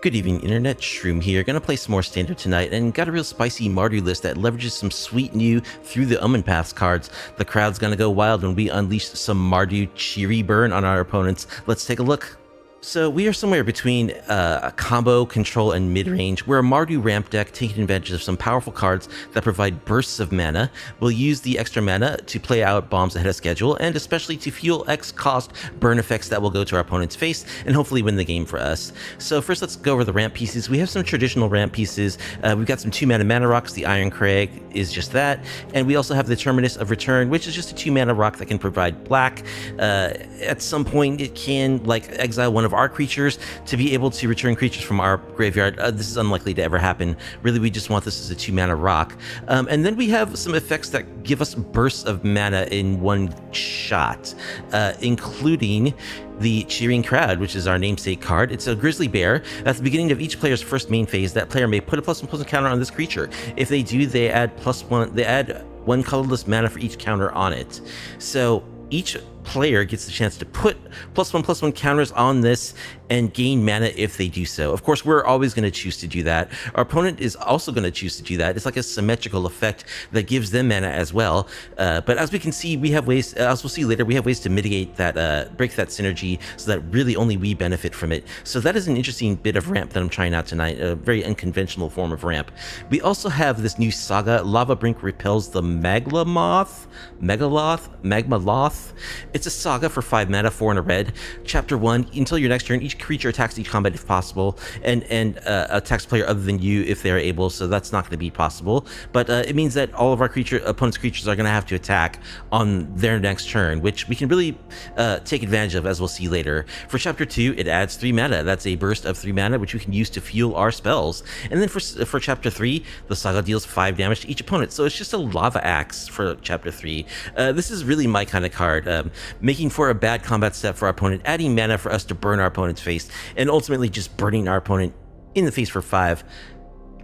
Good evening, Internet. Shroom here. Gonna play some more Standard tonight, and got a real spicy Mardu list that leverages some sweet new Through the Omen Paths cards. The crowd's gonna go wild when we unleash some Mardu cheery burn on our opponents. Let's take a look. So we are somewhere between a combo, control, and mid-range. We're a Mardu ramp deck taking advantage of some powerful cards that provide bursts of mana. We'll use the extra mana to play out bombs ahead of schedule, and especially to fuel X cost burn effects that will go to our opponent's face and hopefully win the game for us. So first, let's go over the ramp pieces. We have some traditional ramp pieces. We've got some 2-mana mana rocks. The Irencrag is just that. And we also have the Terminus of Return, which is just a 2-mana rock that can provide black. At some point, it can exile one of our creatures to be able to return creatures from our graveyard. This is unlikely to ever happen. Really, we just want this as a 2-mana rock. And then we have some effects that give us bursts of mana in one shot, including the Cheering Crowd, which is our namesake card. It's a grizzly bear. At the beginning of each player's first main phase, that player may put a +1/+1 counter on this creature. If they do, they add +1. They add 1 colorless mana for each counter on it. So each player gets the chance to put +1/+1 counters on this and gain mana if they do so. Of course, we're always going to choose to do that. Our opponent is also going to choose to do that. It's like a symmetrical effect that gives them mana as well. But as we can see, we have ways, as we'll see later, we have ways to mitigate that, break that synergy so that really only we benefit from it. So that is an interesting bit of ramp that I'm trying out tonight, a very unconventional form of ramp. We also have this new saga, Lavabrink Repels the Magmaloth. It's a saga for 5 mana, 4 and a red. Chapter 1, until your next turn, each creature attacks each combat if possible, and attacks player other than you if they're able, so that's not going to be possible. But it means that all of our opponent's creatures are going to have to attack on their next turn, which we can really take advantage of, as we'll see later. For Chapter 2, it adds 3 mana. That's a burst of 3 mana, which we can use to fuel our spells. And then for Chapter 3, the saga deals 5 damage to each opponent, so it's just a lava axe for Chapter 3. This is really my kind of card. Making for a bad combat step for our opponent, adding mana for us to burn our opponent's face, and ultimately just burning our opponent in the face for 5.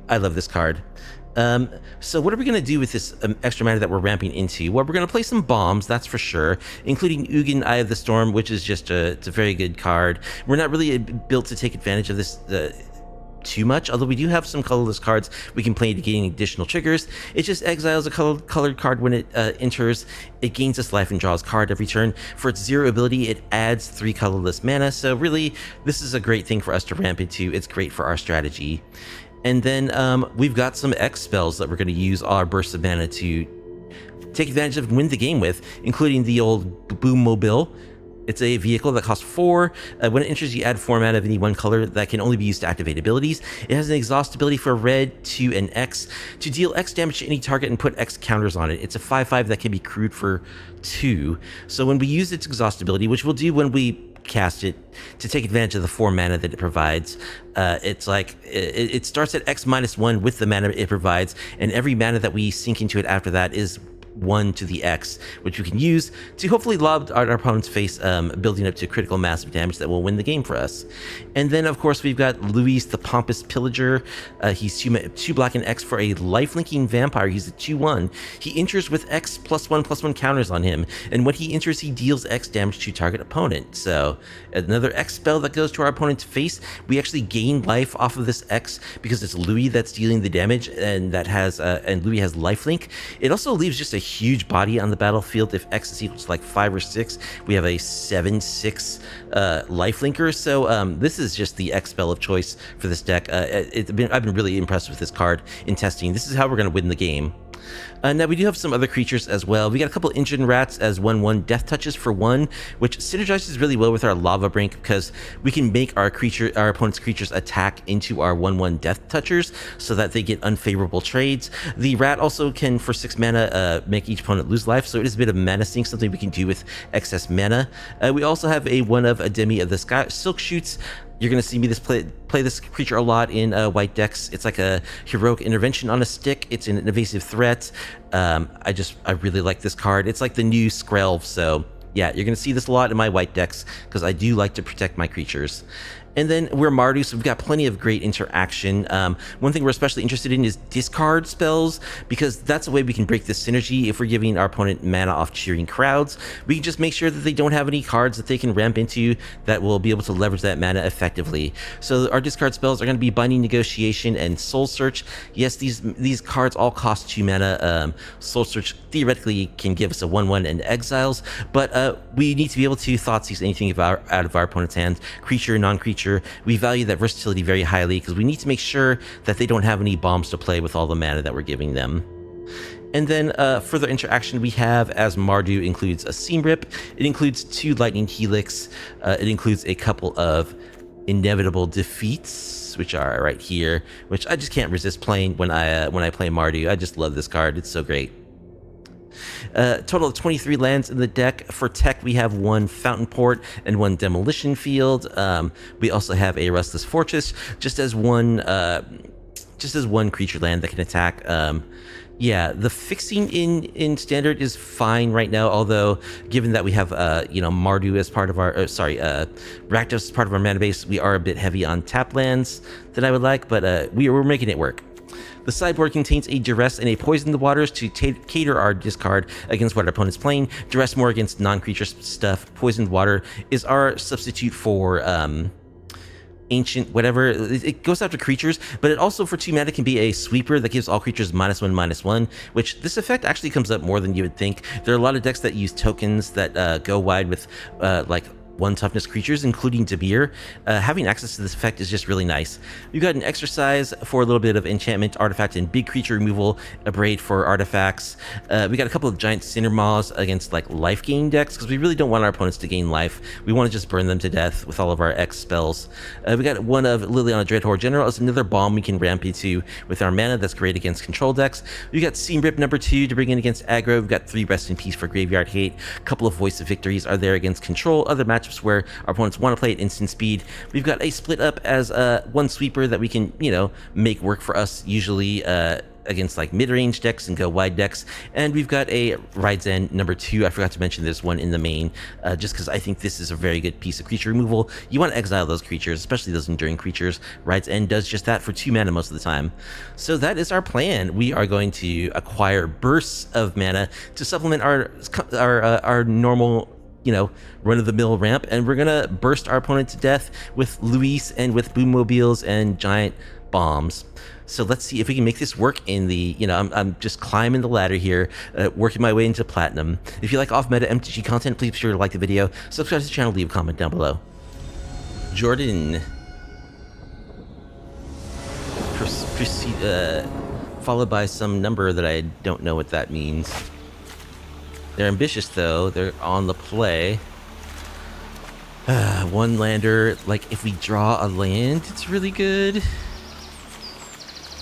I love this card. So what are we going to do with this extra mana that we're ramping into? Well, we're going to play some bombs, that's for sure, including Ugin, Eye of the Storm, which is just it's a very good card. We're not really built to take advantage of this too much, although we do have some colorless cards we can play to gain additional triggers. It just exiles a colored card when it enters. It gains this life and draws card every turn. For its 0 ability, it adds 3 colorless mana, so really this is a great thing for us to ramp into. It's great for our strategy. And then we've got some X spells that we're going to use our bursts of mana to take advantage of and win the game with, including the old Boom Mobile. It's a vehicle that costs 4. When it enters, you add 4 mana of any one color that can only be used to activate abilities. It has an exhaust ability for red, 2, and X to deal X damage to any target and put X counters on it. It's a 5/5 that can be crewed for 2. So when we use its exhaust ability, which we'll do when we cast it to take advantage of the 4 mana that it provides, it's like it starts at X-1 with the mana it provides, and every mana that we sink into it after that is 1 to the X, which we can use to hopefully lob our opponent's face, building up to critical massive damage that will win the game for us. And then, of course, we've got Luis the Pompous Pillager. He's 2 black and X for a life-linking vampire. He's a 2/1. He enters with X +1/+1 counters on him, and when he enters, he deals X damage to target opponent. So another X spell that goes to our opponent's face. We actually gain life off of this X because it's Louis that's dealing the damage, and that has and Louis has lifelink. It also leaves just a huge body on the battlefield. If X is equal to like 5 or 6, we have a 7/6 lifelinker. So this is just the X spell of choice for this deck. I've been really impressed with this card in testing. This is how we're going to win the game. Now we do have some other creatures as well. We got a couple engine rats as 1/1 deathtouchers for 1, which synergizes really well with our Lavabrink because we can make our opponent's creatures attack into our 1/1 deathtouchers so that they get unfavorable trades. The rat also can, for 6 mana, make each opponent lose life, so it is a bit of mana sink, something we can do with excess mana. We also have a 1 of a Demi of the Sky Silk Shoots. You're going to see me play this creature a lot in white decks. It's like a heroic intervention on a stick. It's an evasive threat. I really like this card. It's like the new Skrelv, so yeah, you're going to see this a lot in my white decks because I do like to protect my creatures. And then we're Mardu, so we've got plenty of great interaction. One thing we're especially interested in is discard spells, because that's a way we can break this synergy. If we're giving our opponent mana off cheering crowds, we can just make sure that they don't have any cards that they can ramp into that will be able to leverage that mana effectively. So our discard spells are going to be Binding Negotiation and Soul Search. Yes, these cards all cost 2 mana. Soul Search theoretically can give us a 1/1 and exiles, but we need to be able to Thoughtseize anything out of our opponent's hands, creature, non-creature. We value that versatility very highly because we need to make sure that they don't have any bombs to play with all the mana that we're giving them. And then further interaction we have as Mardu includes a Seam Rip, it includes 2 Lightning Helix, it includes a couple of Inevitable Defeats, which are right here, which I just can't resist playing when I play Mardu. I just love this card, it's so great. Total of 23 lands in the deck. For tech, we have 1 Fountain Port and 1 Demolition Field. We also have a Restless Fortress, just as one creature land that can attack. Yeah, the fixing in standard is fine right now, although given that we have Mardu as part of our Rakdos as part of our mana base, we are a bit heavy on tap lands that I would like, but we're making it work. The sideboard contains a Duress and a Poison the Waters to cater our discard against what our opponent's playing. Duress more against non-creature stuff. Poisoned Water is our substitute for Ancient whatever. It goes after creatures, but it also for 2 mana can be a sweeper that gives all creatures -1/-1, which this effect actually comes up more than you would think. There are a lot of decks that use tokens that go wide with like 1 toughness creatures, including Debir. Having access to this effect is just really nice. We've got an Exercise for a little bit of enchantment, artifact, and big creature removal, a Braid for artifacts. We got a couple of giant Cinder Maws against like life gain decks, because we really don't want our opponents to gain life. We want to just burn them to death with all of our X spells. We got one of Liliana Dreadhorde General as another bomb we can ramp into with our mana that's great against control decks. We got Seam Rip number 2 to bring in against aggro. We've got 3 Rest in Peace for Graveyard Hate. A couple of Voice of Victories are there against control. Other matchups where our opponents want to play at instant speed. We've got a Split Up as 1 sweeper that we can, make work for us usually against like mid-range decks and go wide decks. And we've got a Ride's End number 2. I forgot to mention this one in the main, just because I think this is a very good piece of creature removal. You want to exile those creatures, especially those enduring creatures. Ride's End does just that for 2 mana most of the time. So that is our plan. We are going to acquire bursts of mana to supplement our normal run-of-the-mill ramp, and we're gonna burst our opponent to death with Luis and with boommobiles and giant bombs. So let's see if we can make this work in the, I'm just climbing the ladder here, working my way into platinum. If you like off-meta MTG content, please be sure to like the video, subscribe to the channel, leave a comment down below. Jordan. Followed by some number that I don't know what that means. They're ambitious, though. They're on the play. 1 lander. Like, if we draw a land, it's really good.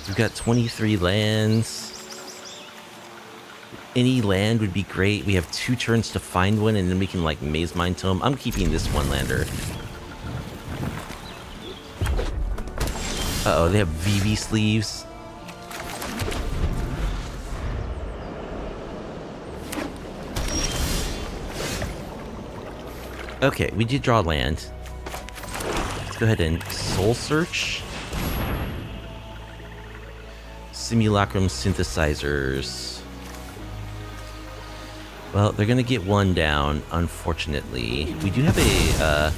We've got 23 lands. Any land would be great. We have 2 turns to find one, and then we can, like, Maze Mind Tome. I'm keeping this 1 lander. Uh-oh, they have VV sleeves. Okay, we did draw land. Let's go ahead and Soul Search. Simulacrum Synthesizers. Well, they're gonna get 1 down, unfortunately. We do have a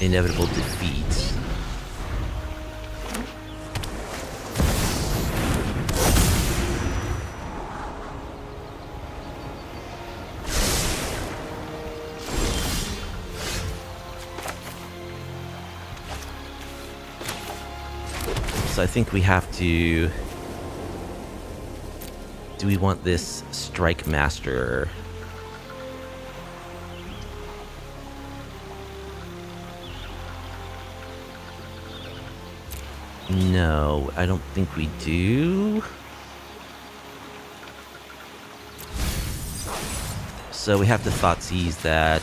Inevitable Defeat. So I think we have to... Do we want this Strikemaster? No, I don't think we do. So we have to Thoughtseize that.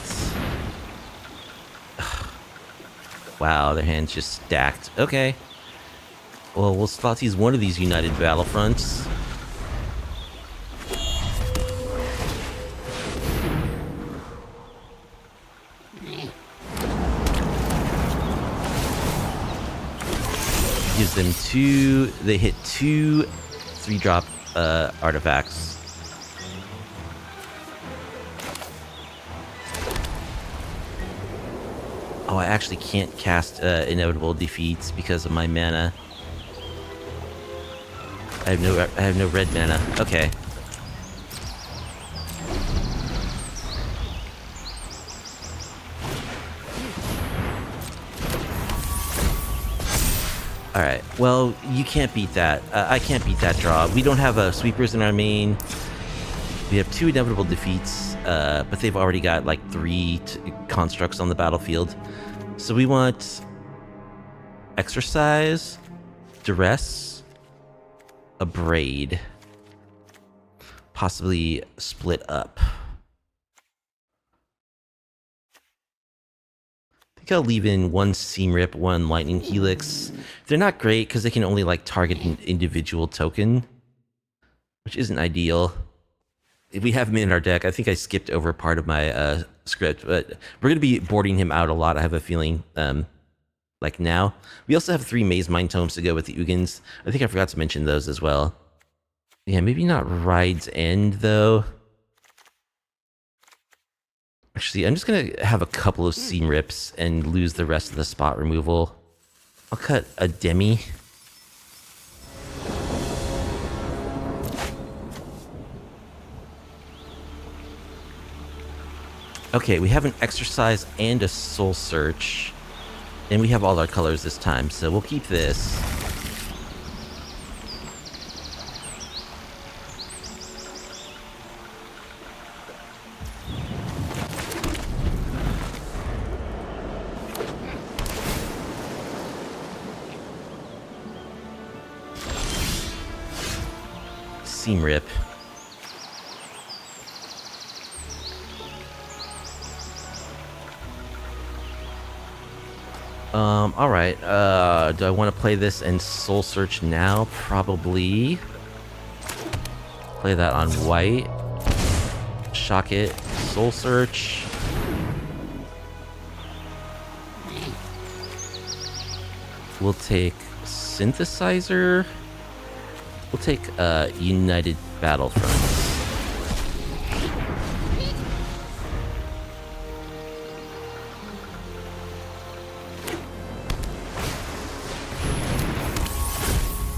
Wow, their hand's just stacked. Okay. Well, we'll Thoughtseize one of these United Battlefronts. gives them two. They hit two 3-drop artifacts. Oh, I actually can't cast Inevitable Defeats because of my mana. I have no red mana. Okay. Alright, well, you can't beat that. I can't beat that draw. We don't have sweepers in our main. We have 2 inevitable defeats, but they've already got like 3 constructs on the battlefield. So we want Exercise, Duress, Abrade, possibly Split Up. I think I'll leave in 1 Seam Rip, 1 Lightning Helix. They're not great because they can only like target an individual token, which isn't ideal. If we have him in our deck, I think I skipped over part of my script, but we're going to be boarding him out a lot, I have a feeling, like now. We also have 3 Maze Mind Tomes to go with the Ugins. I think I forgot to mention those as well. Yeah, maybe not Ride's End, though. Actually, I'm just going to have a couple of Seam Rips and lose the rest of the spot removal. I'll cut a Demi. Okay, we have an Exercise and a Soul Search. And we have all our colors this time, so we'll keep this. Seam Rip. Alright, do I want to play this and Soul Search now? Probably. Play that on white. Shock it. Soul Search. We'll take Synthesizer. We'll take United Battlefront.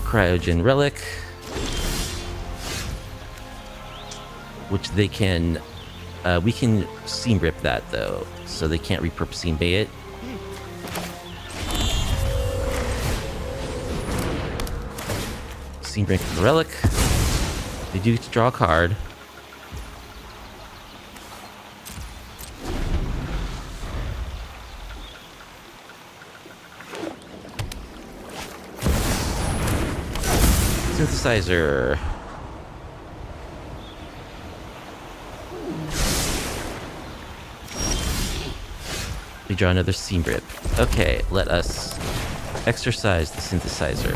Cryogen Relic, which they can, we can Seam Rip that though, so they can't repurpose Seam Bay it. Seam Rip Relic. They do get to draw a card. Synthesizer. We draw another Seam Rip. Okay, let us exercise the Synthesizer.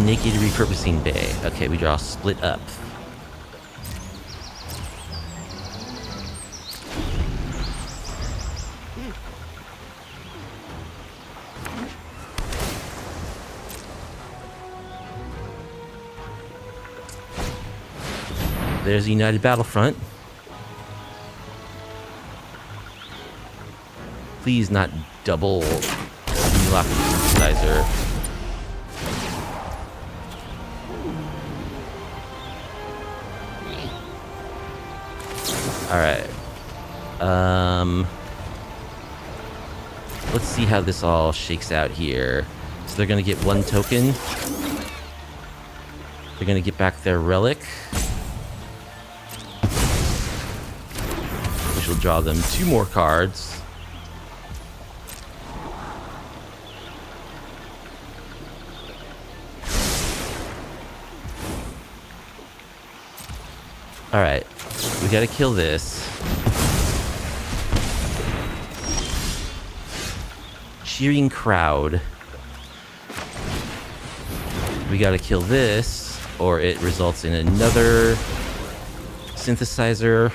Naked Repurposing Bay. Okay, we draw Split Up. There's United Battlefront. Please not double lock the Synthesizer. Alright. Let's see how this all shakes out here. So they're gonna get 1 token. They're gonna get back their relic, which will draw them 2 more cards. Alright. We gotta kill this. Cheering Crowd. We gotta kill this, or it results in another synthesizer.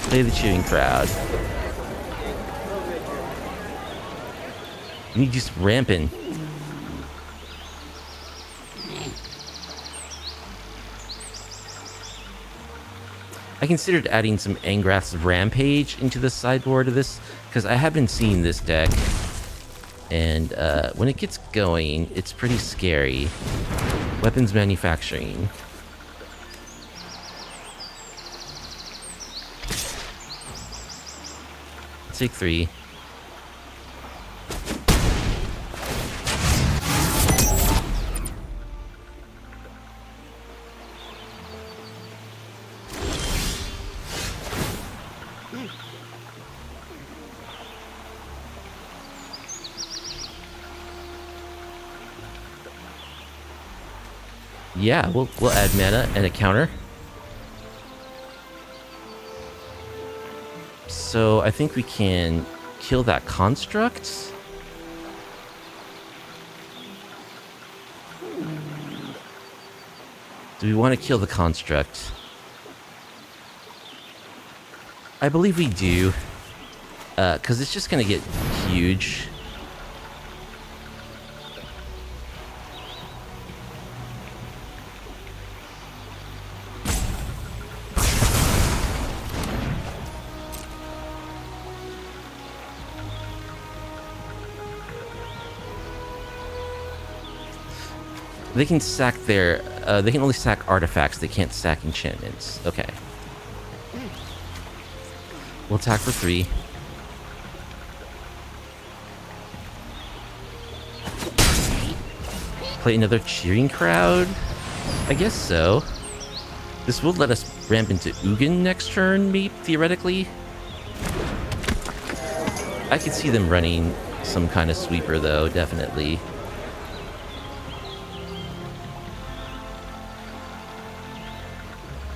Play the cheering crowd. You need just ramping. I considered adding some Angrath's Rampage into the sideboard of this, because I have been seeing this deck, and when it gets going, it's pretty scary. Weapons manufacturing. Take 3. Yeah, we'll add mana and a counter. So I think we can kill that construct. Do we want to kill the construct? I believe we do, because it's just going to get huge. They can sack their... they can only sack artifacts. They can't sack enchantments. Okay. We'll attack for 3. Play another cheering crowd? I guess so. This will let us ramp into Ugin next turn, maybe, theoretically. I could see them running some kind of sweeper, though, definitely.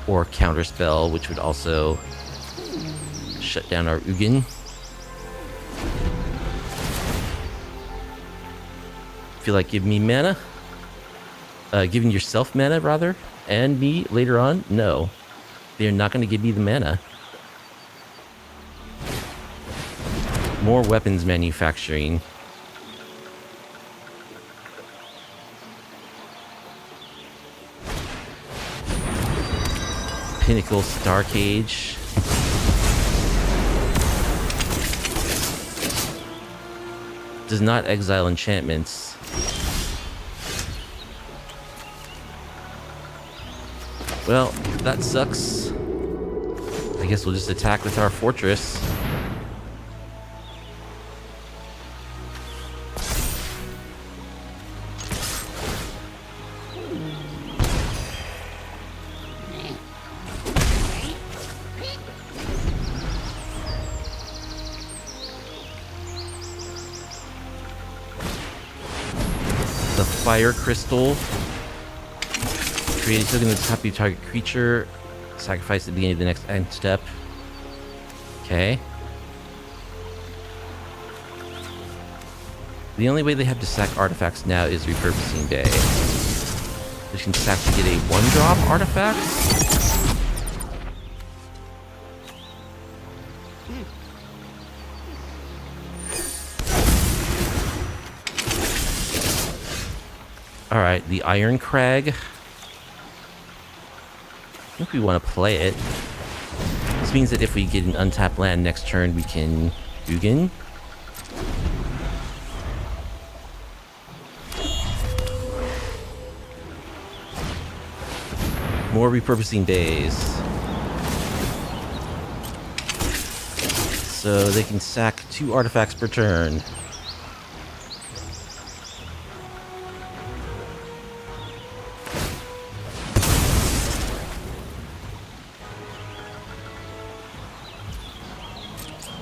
Or counterspell, which would also shut down our Ugin. Feel like giving me mana? Giving yourself mana, rather? And me later on? No. They're not going to give me the mana. More weapons manufacturing. Pinnacle Star Cage. Does not exile enchantments. Well, that sucks. I guess we'll just attack with our fortress. Fire crystal. Create a token at the top of your target creature. Sacrifice at the beginning of the next end step. Okay. The only way they have to sack artifacts now is Repurposing Bay. They can sack to get a 1-drop artifact. Alright, the Irencrag. I think we want to play it. This means that if we get an untapped land next turn, we can Ugin. More Repurposing Bays. So they can sack 2 artifacts per turn.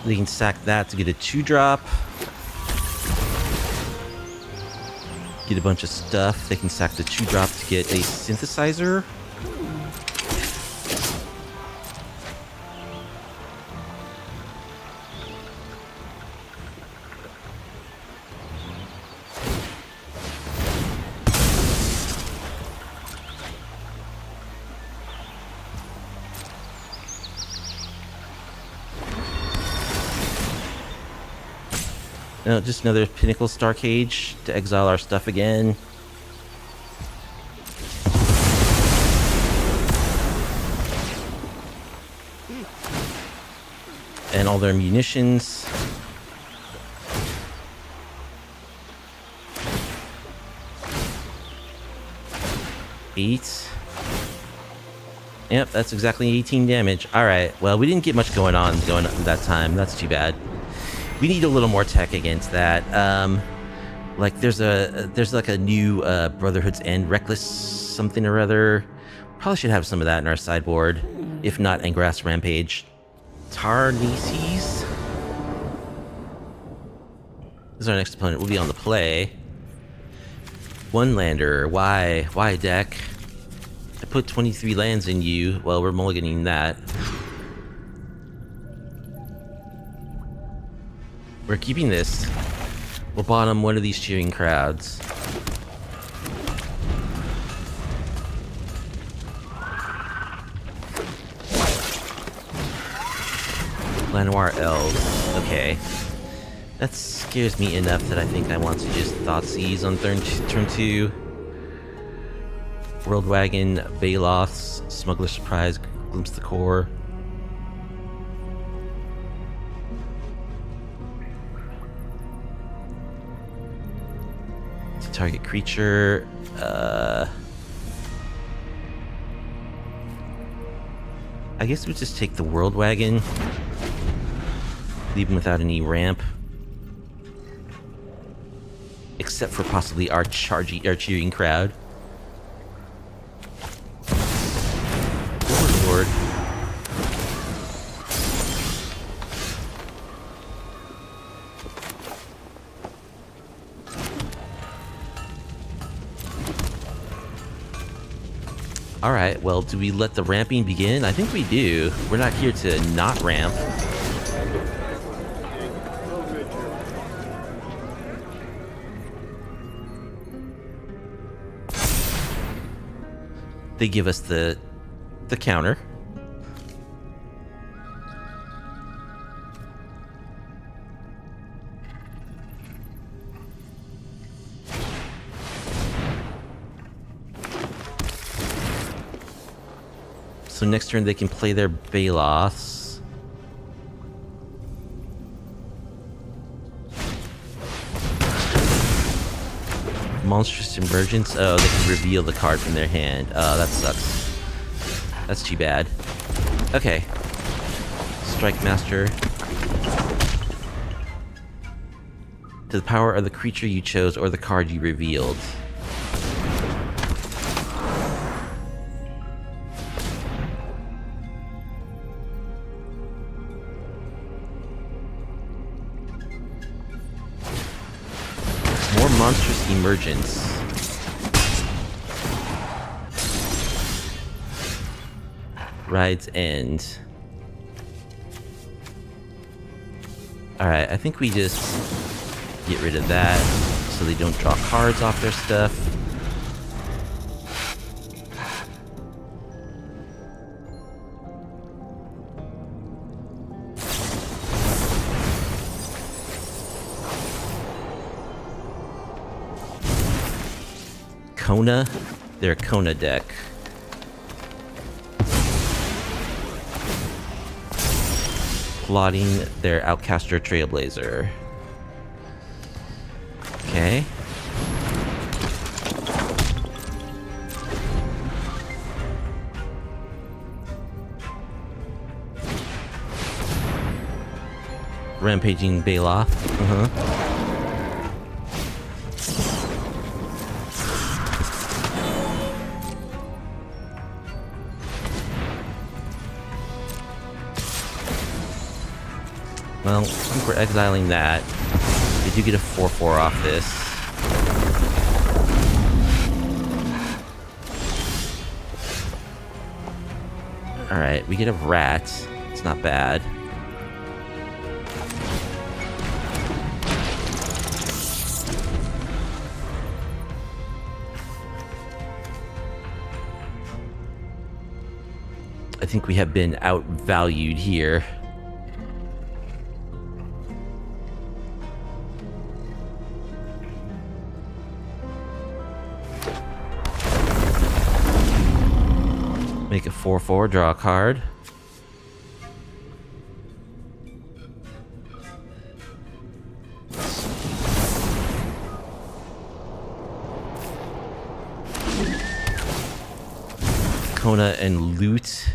They can sack that to get a 2-drop. Get a bunch of stuff. They can sack the 2-drop to get a synthesizer. No, just another Pinnacle Star Cage to exile our stuff again. And all their munitions. Eight. Yep, that's exactly 18 damage. Alright, well, we didn't get much going on that time. That's too bad. We need a little more tech against that. Like, there's like a new Brotherhood's End Reckless something or other. Probably should have some of that in our sideboard. If not, Angrass Rampage. Tarneses. This is our next opponent. We'll be on the play. One lander. Why? Why, deck? I put 23 lands in you. Well, we're mulliganing that. We're keeping this. We'll bottom one of these cheering crowds. Lanoir Elves. Okay. That scares me enough that I think I want to just Thoughtseize on turn 2. Worldwagon, Baloths, Smuggler Surprise, Glimpse the Core. To target creature. I guess we'll just take the Worldwagon. Leave him without any ramp. Except for possibly our cheering crowd. Overlord. Alright, well, do we let the ramping begin? I think we do. We're not here to not ramp. They give us the counter. So next turn they can play their Baloths. Monstrous Emergence. Oh, they can reveal the card from their hand. Oh, that sucks. That's too bad. Okay. Strikemaster. To the power of the creature you chose or the card you revealed. More Monstrous Emergence. Ride's End. Alright, I think we just get rid of that so they don't draw cards off their stuff. Kona? They're a Kona deck. Plotting their Outcaster Trailblazer. Okay. Rampaging Baloth. Well, I think we're exiling that. We do get a 4/4 off this. Alright, we get a rat. It's not bad. I think we have been outvalued here. Make a 4/4, draw a card. Kona and loot.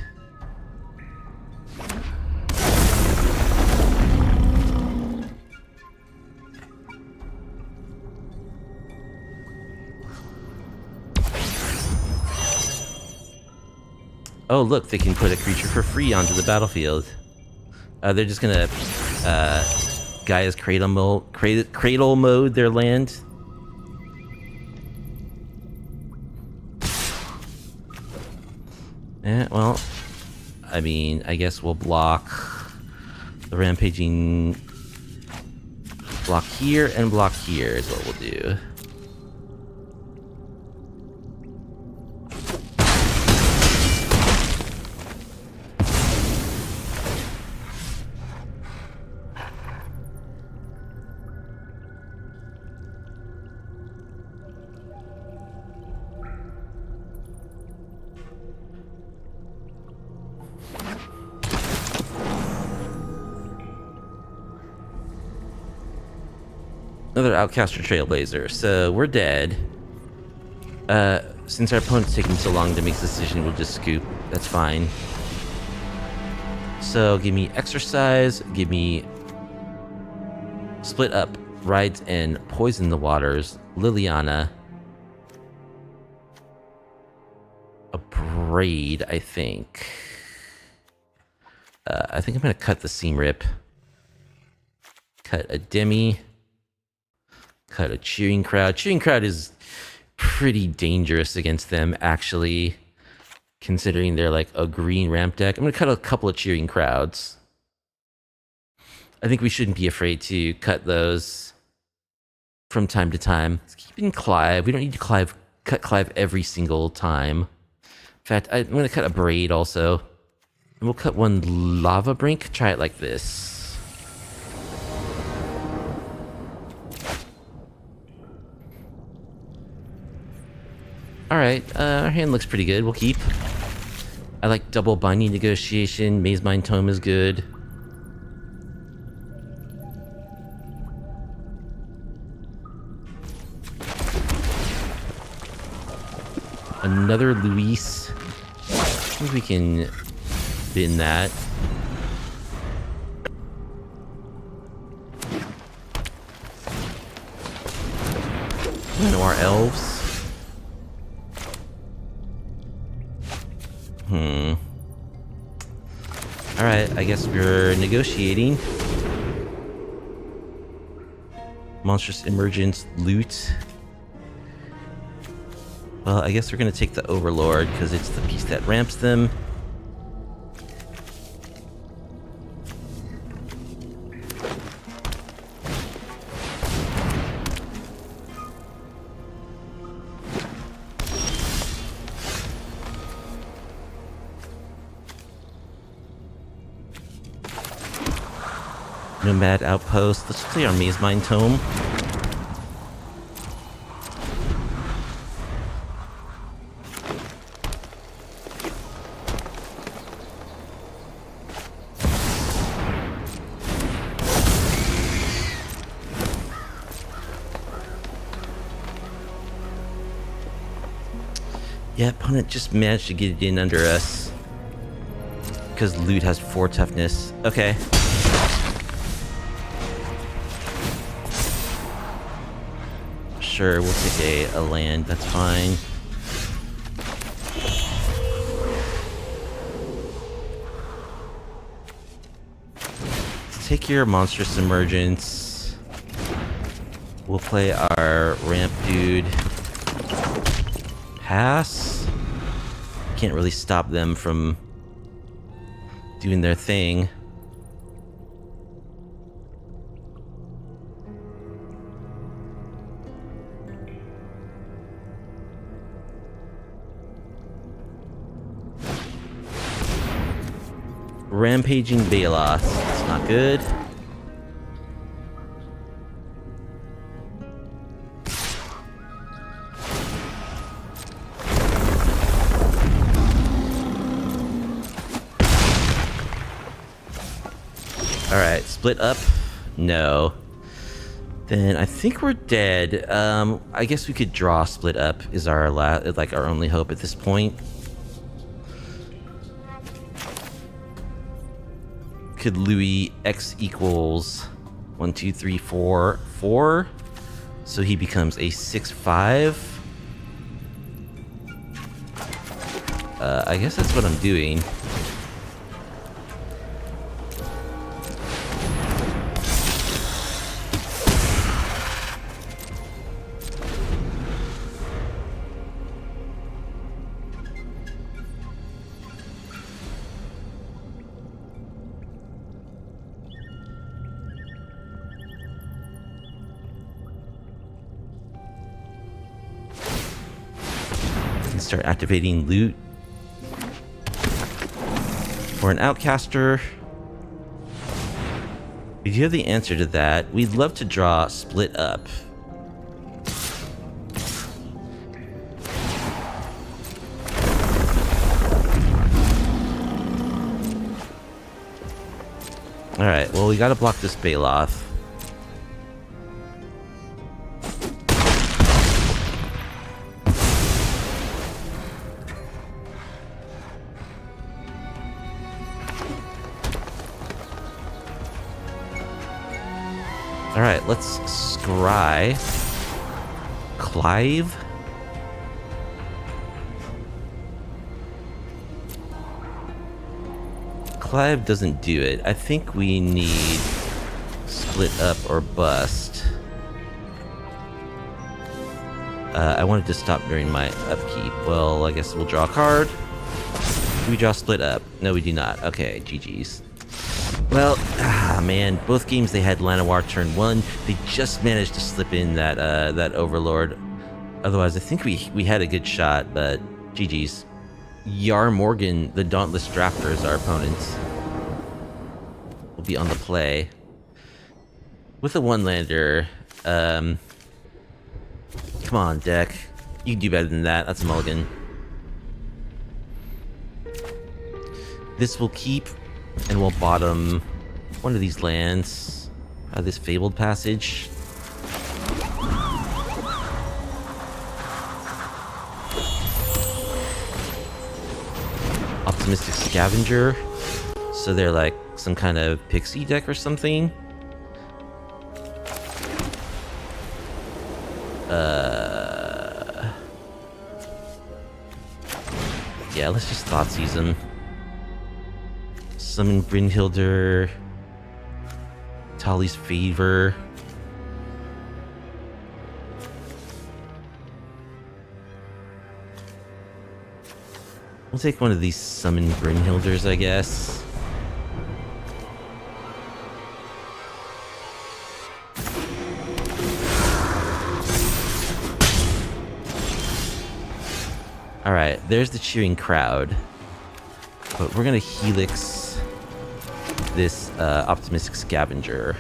Oh, look, they can put a creature for free onto the battlefield. They're just gonna Gaia's cradle mode their land. Yeah, well, I mean, I guess we'll block the rampaging. Block here and block here is what we'll do. Another Outcaster Trailblazer, so we're dead. Since our opponent's taking so long to make this decision, we'll just scoop. That's fine. So give me Exercise, give me Split Up, Rides and Poison the Waters, Liliana, a Braid, I think. I think I'm gonna cut the Seam Rip. Cut a Demi. Cut a Cheering Crowd. Cheering Crowd is pretty dangerous against them, actually, considering they're like a green ramp deck. I'm going to cut a couple of Cheering Crowds. I think we shouldn't be afraid to cut those from time to time. Let's keep in Clive. We don't need to cut Clive every single time. In fact, I'm going to cut a Braid also. And we'll cut one Lavabrink. Try it like this. Alright, our hand looks pretty good. We'll keep. I like double binding negotiation. Maze Mind Tome is good. Another Luis. I think we can bin that. Noir Elves. Alright, I guess we're negotiating. Monstrous Emergence, loot. Well, I guess we're gonna take the Overlord, because it's the piece that ramps them. Nomad Outpost. Let's play our Maze Mind Tome. Yeah, opponent just managed to get it in under us. Because loot has 4 toughness. Okay. Sure, we'll take a land, that's fine. Let's take your Monstrous Emergence. We'll play our ramp dude. Pass. Can't really stop them from doing their thing. Rampaging Baloth. That's not good. Alright, split up? No. Then I think we're dead. I guess we could draw split up is our our only hope at this point. Could Louis X equals 1, 2, 3, 4, 4? So he becomes a 6/5. I guess that's what I'm doing. Start activating loot for an outcaster. We do have the answer to that. We'd love to draw split up. Alright, well, we gotta block this Baloth. Alright, let's scry Clive. Clive doesn't do it. I think we need split up or bust. I wanted to stop during my upkeep. Well, I guess we'll draw a card. Do we draw split up? No, we do not. Okay, GG's. Well, man, both games they had Llanowar turn 1. They just managed to slip in that that Overlord. Otherwise, I think we had a good shot, but GG's. Yar Morgan, the Dauntless Drafter, is our opponents. Will be on the play. With a 1-lander, come on, deck. You can do better than that. That's a mulligan. This will keep, and we'll bottom one of these lands. This Fabled Passage. Optimistic Scavenger. So they're like some kind of pixie deck or something. Yeah, let's just Thoughtseize them. Summon Brynhildr. Tali's Favor. We'll take one of these Summon Brynhildrs, I guess. Alright, there's the cheering crowd. But we're gonna Helix this Optimistic Scavenger.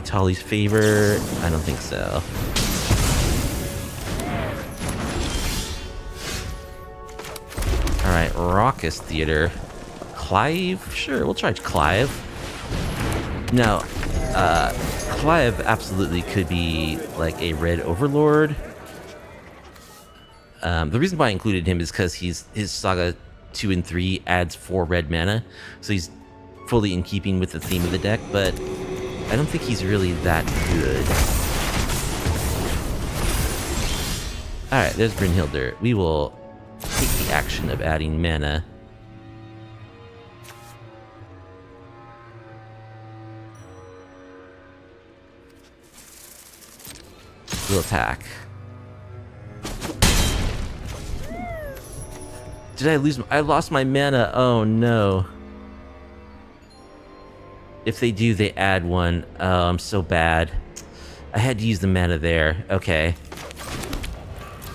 Tali's Favor? I don't think so. Alright, Raucous Theater. Clive? Sure, we'll try Clive. Now, Clive absolutely could be like a red Overlord. The reason why I included him is because his Saga 2 and 3 adds 4 red mana, so he's fully in keeping with the theme of the deck, but I don't think he's really that good. Alright, there's Brynhildr. We will take the action of adding mana. We'll attack. Did I lose? I lost my mana. Oh no. If they do, they add 1. Oh, I'm so bad. I had to use the mana there. Okay.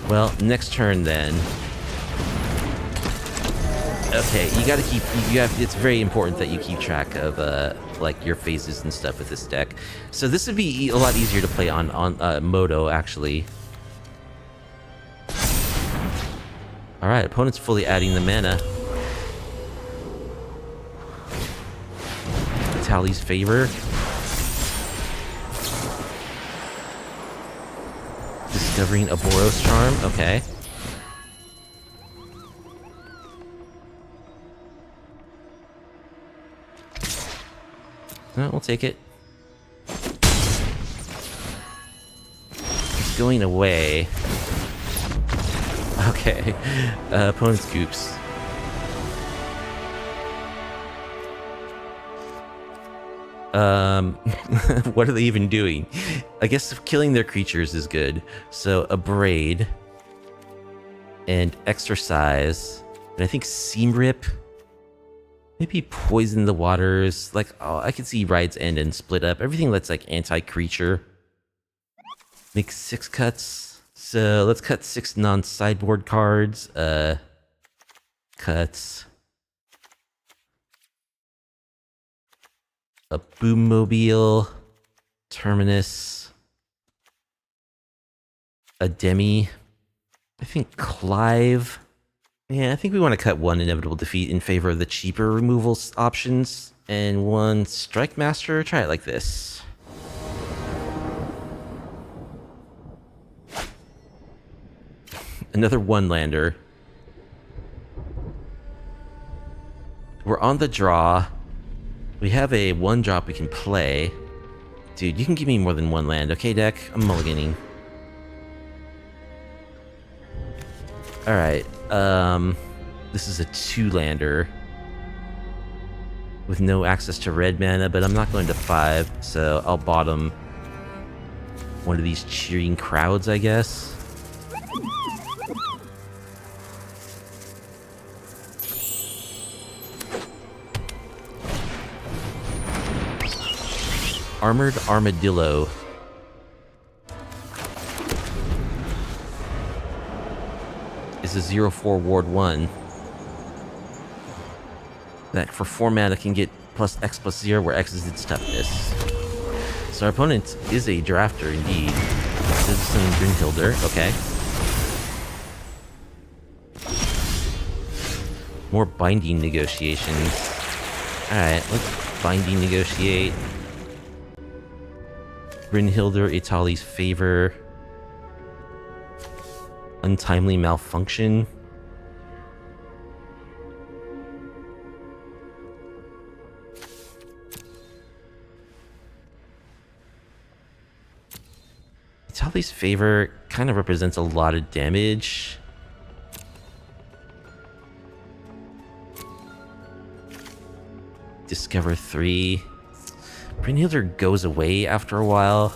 Well, next turn then. Okay, you gotta keep. You have. It's very important that you keep track of like your phases and stuff with this deck. So this would be a lot easier to play on Moto actually. All right, opponent's fully adding the mana. Tally's favor. Discovering a Boros charm. Okay. No, we'll take it. It's going away. Okay. Opponent's Goops. What are they even doing? I guess killing their creatures is good. So, a Braid. And Exercise. And I think Seam Rip. Maybe Poison the Waters. Like, oh, I can see Ride's End and Split Up. Everything that's like anti-creature. Make 6 cuts. So let's cut 6 non-sideboard cards. Cuts. A Boommobile. Terminus. A Demi. I think Clive. Yeah, I think we want to cut 1 Inevitable Defeat in favor of the cheaper removal options. And 1 Strikemaster. Try it like this. Another 1-lander. We're on the draw. We have a 1-drop we can play. Dude, you can give me more than 1 land. Okay, deck? I'm mulliganing. Alright. This is a 2-lander with no access to red mana, but I'm not going to 5, so I'll bottom one of these cheering crowds, I guess. Armored Armadillo. Is a 0/4 Ward 1. That for 4 mana can get plus X+0, where X is its toughness. So our opponent is a drafter indeed. Citizen Brynhildr, okay. More binding negotiations. Alright, let's binding negotiate. Brynhildr, Itali's favor. Untimely malfunction. Itali's favor kind of represents a lot of damage. Discover 3. Brynhildr goes away after a while.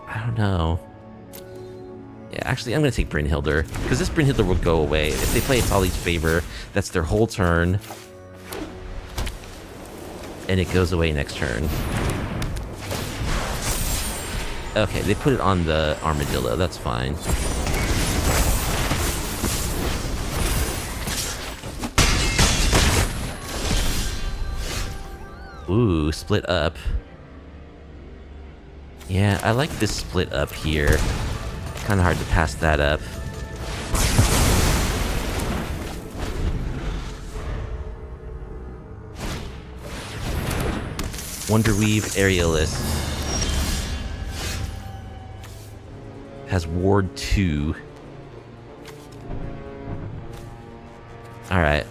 I don't know. Yeah, actually, I'm going to take Brynhildr, because this Brynhildr will go away. If they play Itali's favor, that's their whole turn. And it goes away next turn. Okay, they put it on the Armadillo. That's fine. Ooh, split up. Yeah, I like this split up here. Kind of hard to pass that up. Wonderweave Aerialist has Ward 2. Alright.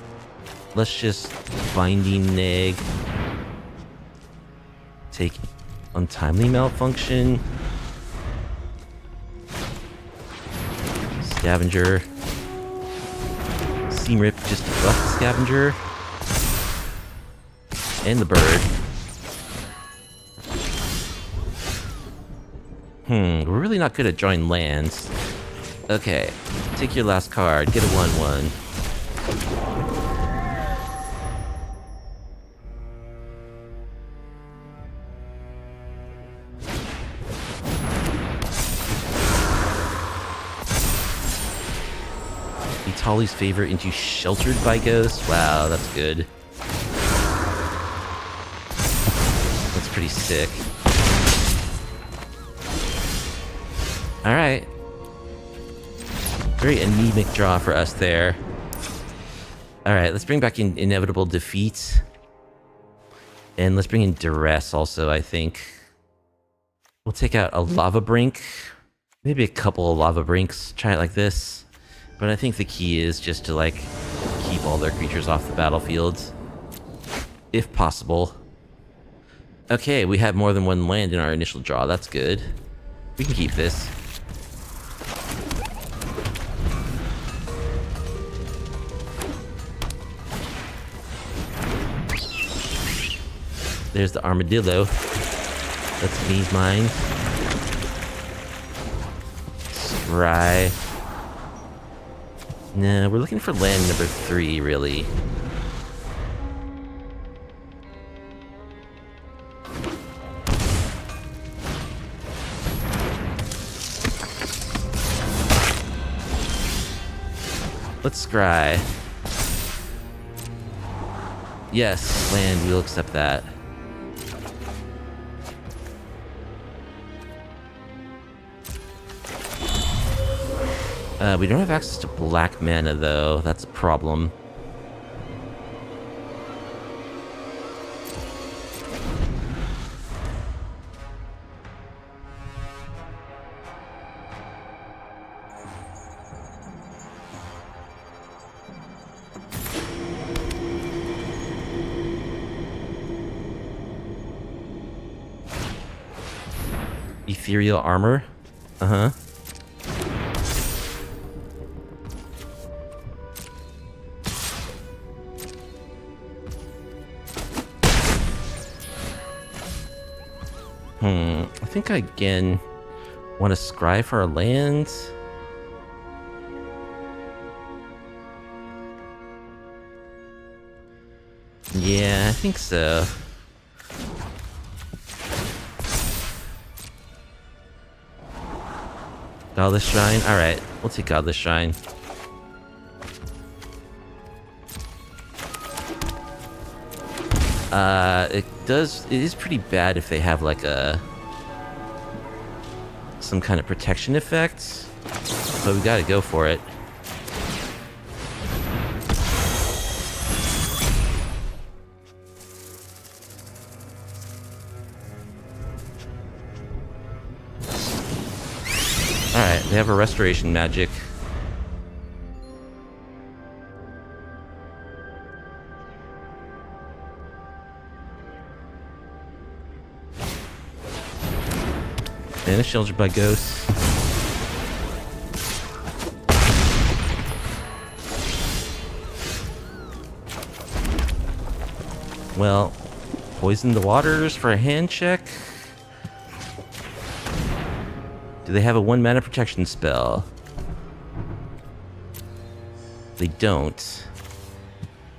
Let's just Binding Neg. Take Untimely Malfunction. Scavenger. Seam Rip just to buff the Scavenger. And the bird. We're really not good at drawing lands. Okay, take your last card, get a 1/1. Holly's favor into Sheltered by Ghost. Wow, that's good. That's pretty sick. Alright. Very anemic draw for us there. Alright, let's bring back in Inevitable Defeat. And let's bring in Duress also, I think. We'll take out a Lavabrink. Maybe a couple of Lavabrinks. Try it like this. But I think the key is just to, like, keep all their creatures off the battlefield. If possible. Okay, we have more than one land in our initial draw. That's good. We can keep this. There's the Armadillo. That's Me's mine. Scry. Nah, we're looking for land number 3, really. Let's scry. Yes, land, we'll accept that. We don't have access to black mana, though. That's a problem. Ethereal armor? Uh-huh. I think I again want to scry for our lands. Yeah, I think so. Godless Shrine? Alright, we'll take Godless Shrine. It is pretty bad if they have like some kind of protection effect, but we gotta go for it. Alright, they have a restoration magic. And a Sheltered by Ghosts. Well, poison the waters for a hand check. Do they have a 1 mana protection spell? They don't.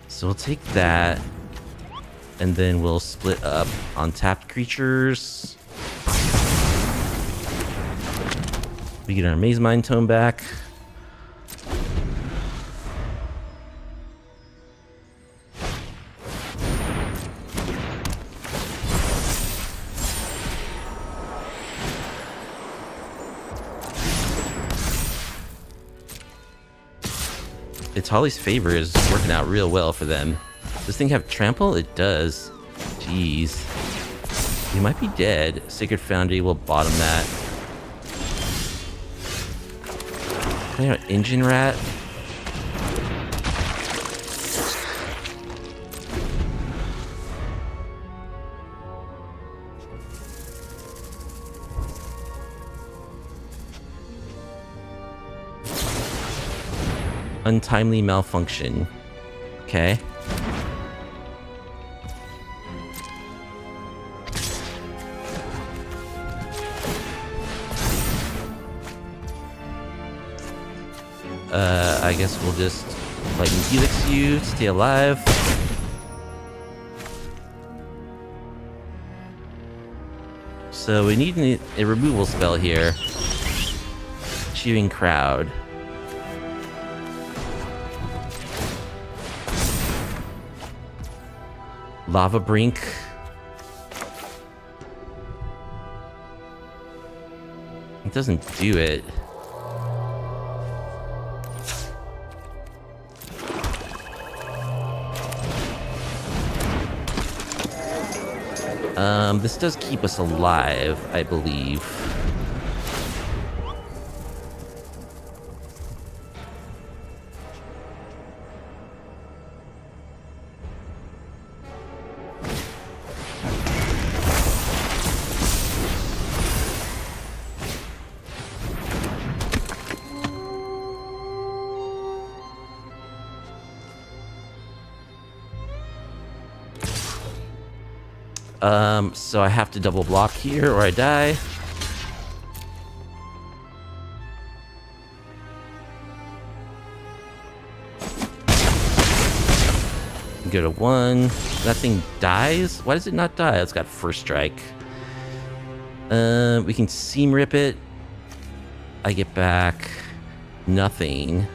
So we'll take that. And then we'll split up on tapped creatures. We get our Maze Mind Tome back. Holly's favor is working out real well for them. Does this thing have trample? It does. Jeez. You might be dead. Sacred Foundry will bottom that. Can I have Engine Rat? Untimely malfunction. Okay. I guess we'll just Lightning Helix you to stay alive. So we need a removal spell here. Cheering Crowd. Lavabrink. It doesn't do it. This does keep us alive, I believe. So I have to double block here or I die. Go to 1. That thing dies? Why does it not die? It's got first strike. We can seam rip it. I get back nothing.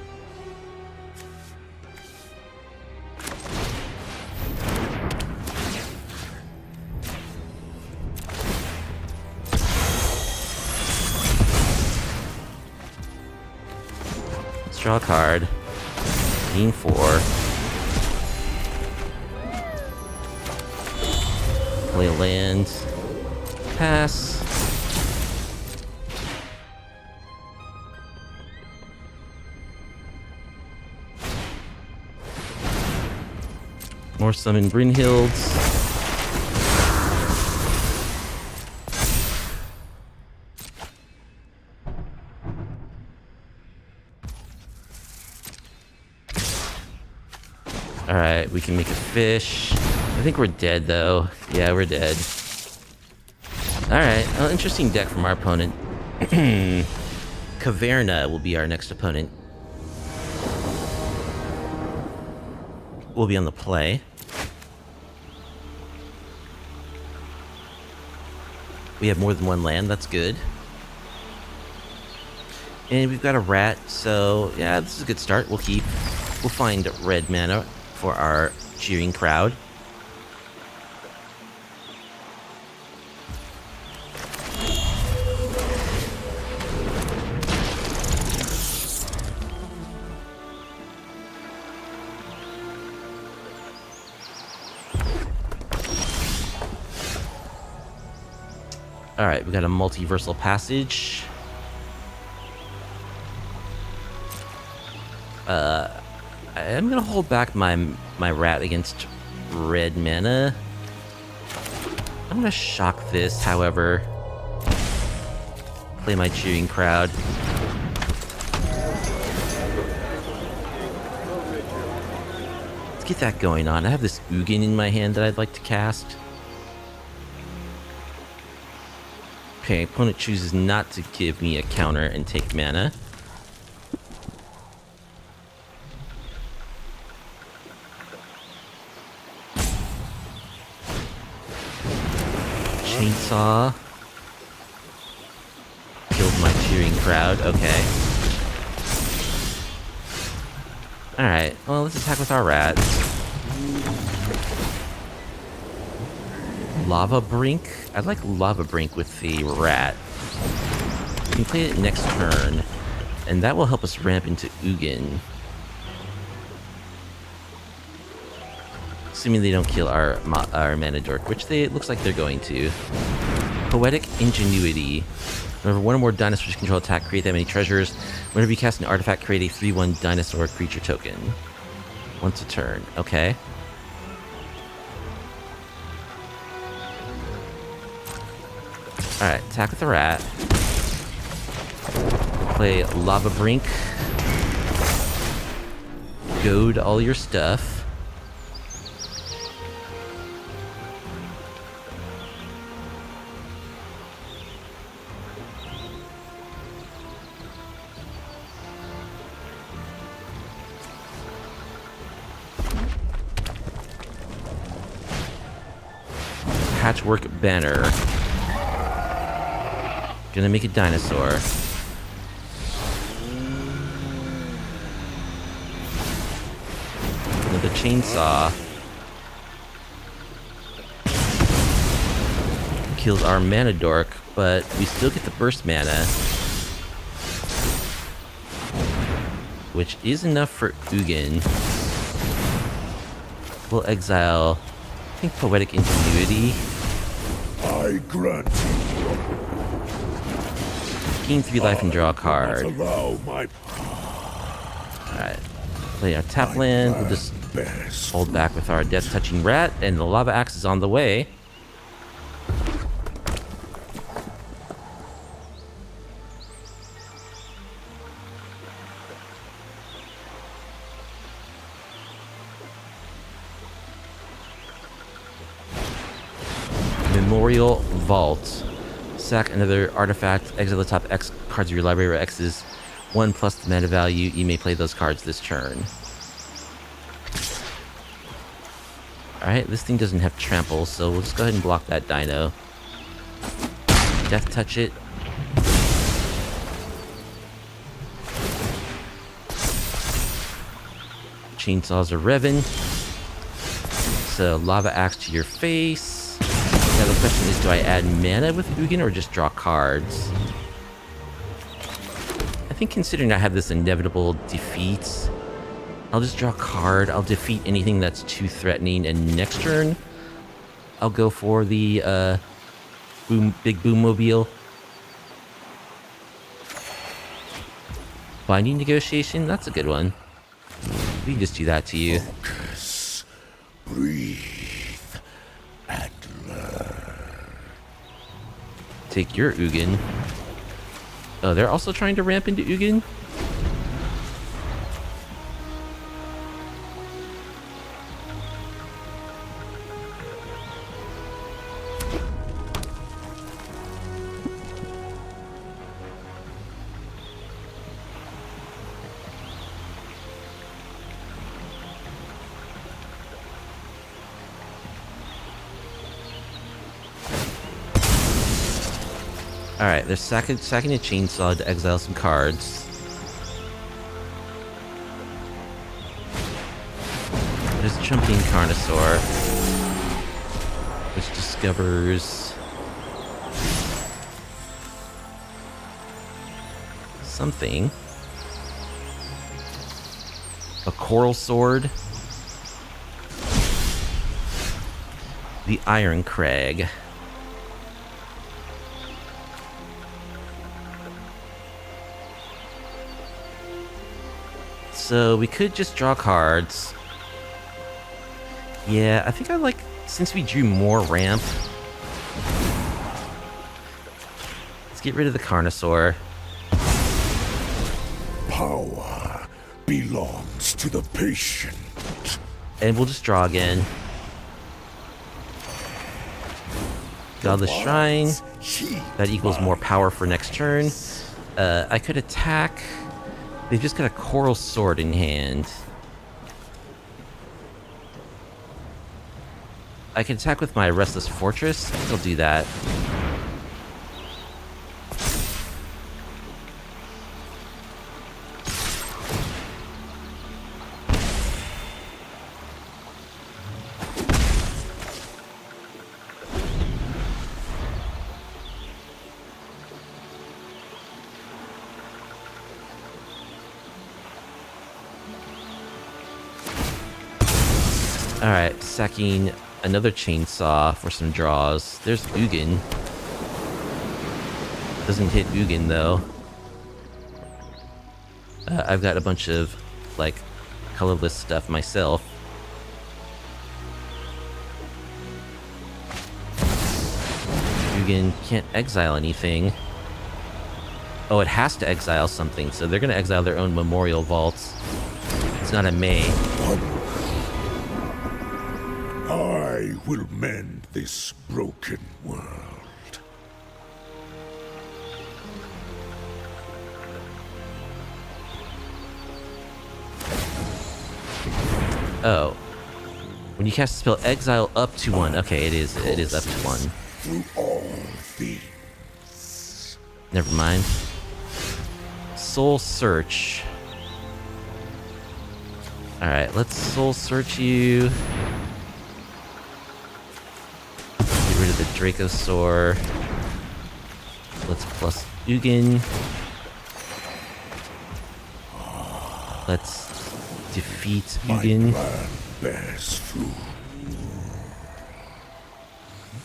Draw a card. Gain 4. Play a land. Pass. More summon Brynhilds. Alright, we can make a fish. I think we're dead, though. Yeah, we're dead. Alright, well, interesting deck from our opponent. Caverna will be our next opponent. We'll be on the play. We have more than one land, that's good. And we've got a rat, so yeah, this is a good start. We'll find red mana for our cheering crowd. Alright, we got a multiversal passage. I'm gonna hold back my rat against red mana. I'm gonna shock this, however. Play my cheering crowd. Let's get that going on. I have this Ugin in my hand that I'd like to cast. Okay, opponent chooses not to give me a counter and take mana. Chainsaw. Killed my cheering crowd. Okay. Alright, well, let's attack with our rat. Lavabrink? I'd like Lavabrink with the rat. We can play it next turn, and that will help us ramp into Ugin. Assuming they don't kill our mana dork, which it looks like they're going to. Poetic Ingenuity. Whenever one or more dinosaurs control attack, create that many treasures. Whenever you cast an artifact, create a 3/1 dinosaur creature token. Once a turn. Okay. Alright, attack with the rat. Play Lavabrink. Goad all your stuff. Patchwork banner. Gonna make a dinosaur. Another chainsaw. kills our mana dork, but we still get the burst mana, which is enough for Ugin. We'll exile, I think, Poetic Ingenuity. I grant you. Gain 3 life and draw a card. Alright. Play our tap land. We'll just hold back with our Death Touching Rat, and the Lava Axe is on the way. Memorial Vault. Sack another artifact, exile the top X cards of your library where X is 1 plus the mana value. You may play those cards this turn. Alright, this thing doesn't have trample, so we'll just go ahead and block that dino. Death touch it. Chainsaws are revving. So Lava Axe to your face. Now the question is, do I add mana with Ugin or just draw cards? I think considering I have this inevitable defeat, I'll just draw a card. I'll defeat anything that's too threatening, and next turn, I'll go for the big Boommobile. Binding Negotiation, that's a good one. We can just do that to you. Focus, breathe, and learn. Take your Ugin. Oh, they're also trying to ramp into Ugin? Alright, they're sacking a chainsaw to exile some cards. There's Jumping Carnosaur, which discovers something. A Coral Sword. The Irencrag. So we could just draw cards. Yeah, I think I like, since we drew more ramp, let's get rid of the Carnosaur. Power belongs to the patient. And we'll just draw again. Godless Shrine. That equals more power for next turn. I could attack. They've just got a Coral Sword in hand. I can attack with my Restless Fortress. I think I'll do that. Alright, sacking another chainsaw for some draws. There's Ugin. Doesn't hit Ugin though. I've got a bunch of, like, colorless stuff myself. Ugin can't exile anything. Oh, it has to exile something, so they're gonna exile their own Memorial Vaults. It's not a May. I will mend this broken world. Oh. When you cast a spell, exile up to 1. Okay, it is up to 1. Through all things. Never mind. Soul Search. Alright, let's Soul Search you. Get rid of the Dracosaur. Let's plus Ugin. Let's defeat Ugin. Bears fruit.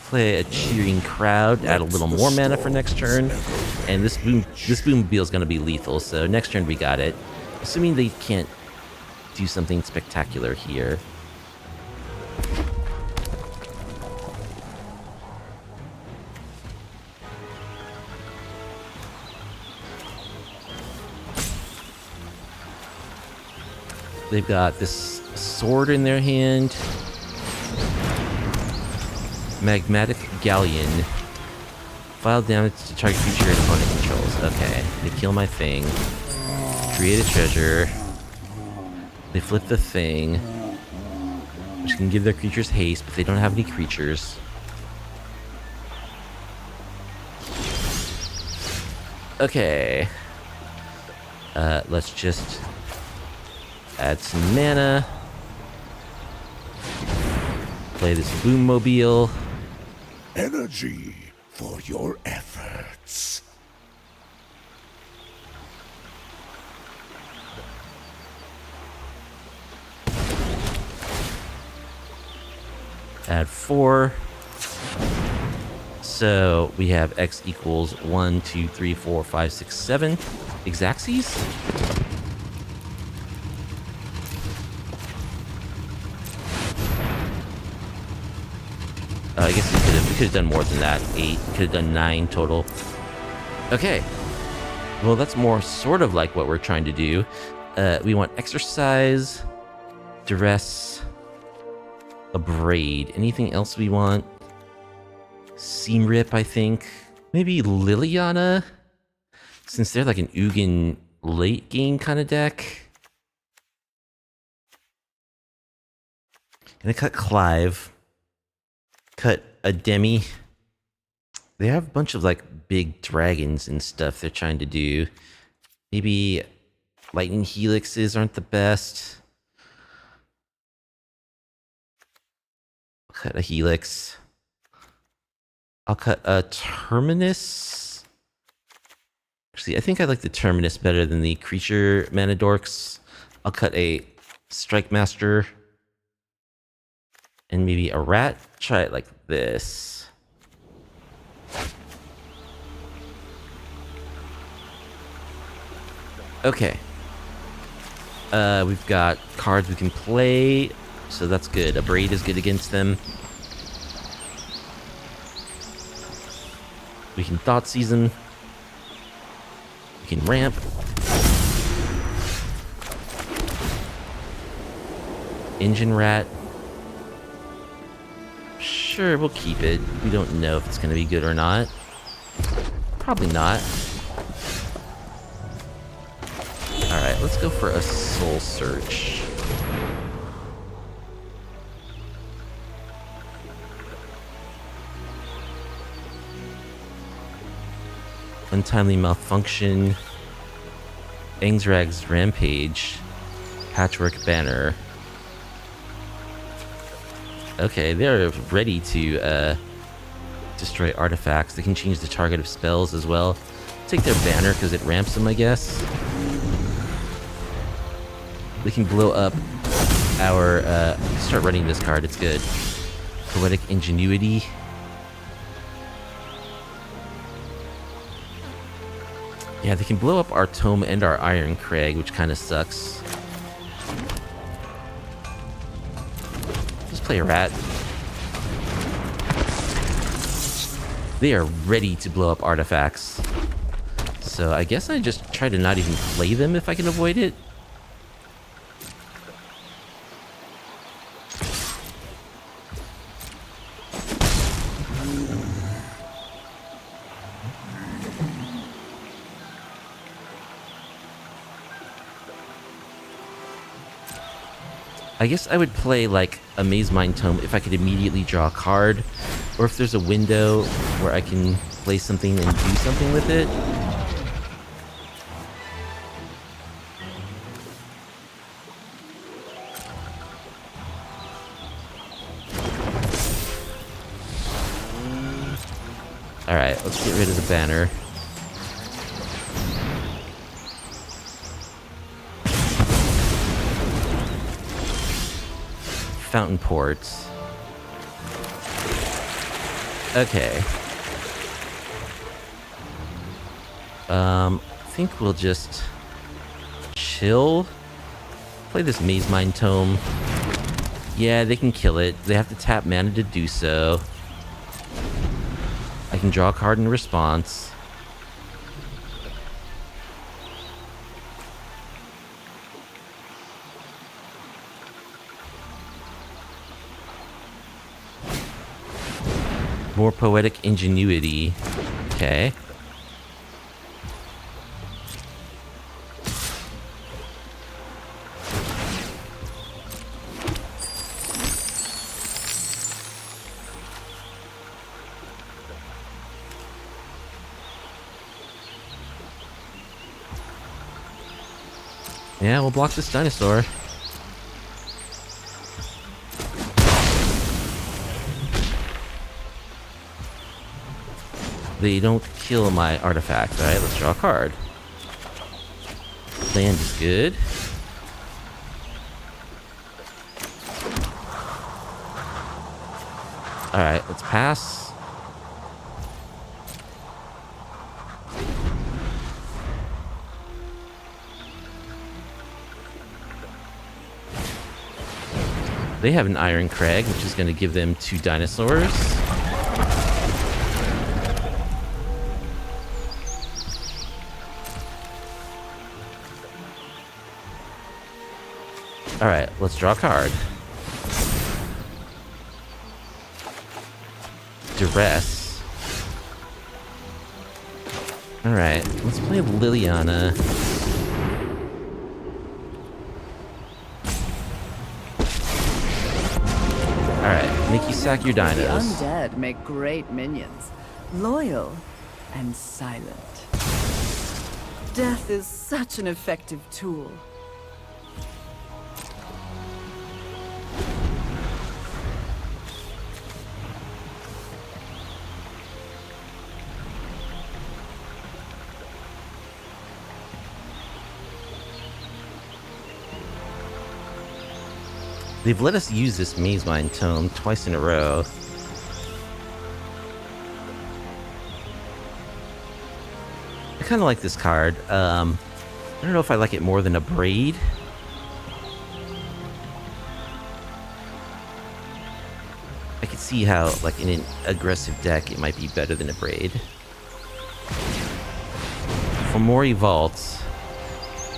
Play a cheering crowd, add a little more mana for next turn, and this Boomobile is going to be lethal, so next turn we got it. Assuming they can't do something spectacular here. They've got this sword in their hand. Magmatic Galleon. File damage to target creature your opponent controls. Okay, they kill my thing. Create a treasure. They flip the thing, which can give their creatures haste, but they don't have any creatures. Okay. Let's just add some mana. Play this Boomobile. Energy for your efforts. Add 4. So we have X equals 1, 2, 3, 4, 5, 6, 7 Exacxies. I guess we could have done more than that. 8. We could have done 9 total. Okay. Well, that's more sort of like what we're trying to do. We want exercise, duress, abrade. Anything else we want? Seam rip, I think. Maybe Liliana, since they're like an Ugin late game kind of deck. Gonna cut Clive. Cut a Demi. They have a bunch of like big dragons and stuff they're trying to do. Maybe lightning helixes aren't the best. Cut a helix. I'll cut a terminus. Actually, I think I like the terminus better than the creature mana dorks. I'll cut a Strikemaster. And maybe a rat. Try it like this. Okay. We've got cards we can play, so that's good. Abrade is good against them. We can Thought Season. We can ramp. Engine Rat. Sure, we'll keep it. We don't know if it's going to be good or not. Probably not. Alright, let's go for a Soul Search. Untimely Malfunction. Irencrag's Rampage. Patchwork Banner. Okay, they're ready to destroy artifacts. They can change the target of spells as well. Take their banner because it ramps them, I guess. We can blow up our... start running this card, it's good. Poetic Ingenuity. Yeah, they can blow up our Tome and our Irencrag, which kind of sucks. Play a rat. They are ready to blow up artifacts. So I guess I just try to not even play them if I can avoid it. I guess I would play like a Maze Mind Tome if I could immediately draw a card, or if there's a window where I can play something and do something with it. Alright, let's get rid of the banner. Fountain ports. Okay. I think we'll just chill. Play this Maze Mind Tome. Yeah, they can kill it. They have to tap mana to do so. I can draw a card in response. More Poetic Ingenuity. Okay. Yeah, we'll block this dinosaur. They don't kill my artifact. Alright, let's draw a card. Land is good. Alright, let's pass. They have an Irencrag, which is going to give them 2 dinosaurs. Alright, let's draw a card. Duress. Alright, let's play Liliana. Alright, make you sack your dinos. The undead make great minions. Loyal and silent. Death is such an effective tool. They've let us use this Maze Mind Tome twice in a row. I kind of like this card. I don't know if I like it more than a Braid. I could see how, like, in an aggressive deck, it might be better than a Braid. For more Vaults,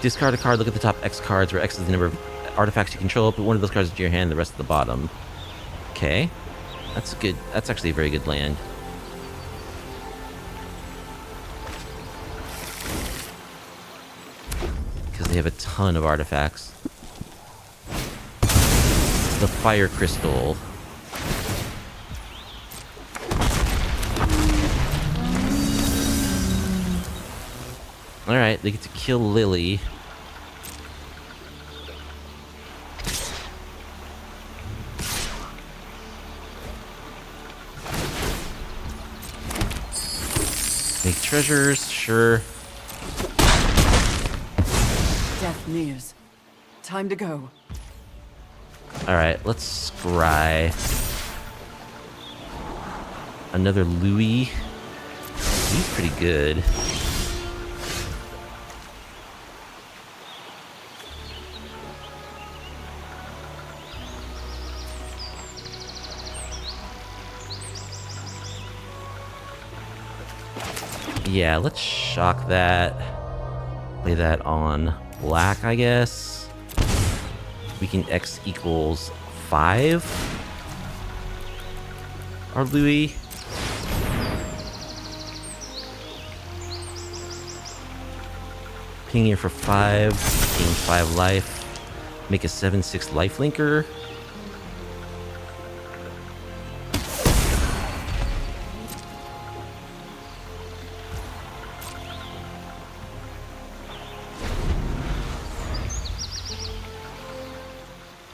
discard a card, look at the top X cards, where X is the number of artifacts you control, put one of those cards into your hand, the rest at the bottom. Okay. That's good. That's actually a very good land. Because they have a ton of artifacts. The Fire Crystal. Alright, they get to kill Lily. Make treasures, sure. Death nears. Time to go. Alright, let's scry. Another Louis. He's pretty good. Yeah, let's shock that. Play that on black, I guess. We can X equals 5. Our Louis. Ping here for 5. Gain 5 life. Make a 7/6 lifelinker.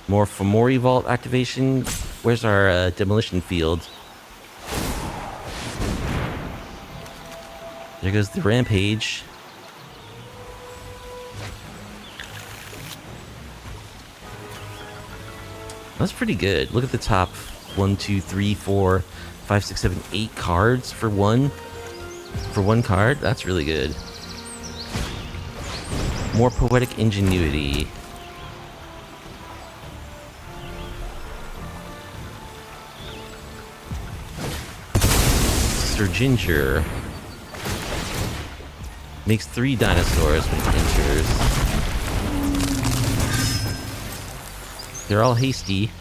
More Fomori Vault activation. Where's our demolition field? There goes the rampage. That's pretty good. Look at the top 1, 2, 3, 4, 5, 6, 7, 8 cards for one card. That's really good. More Poetic Ingenuity. Sir Ginger makes 3 dinosaurs when it enters. They're all hasty.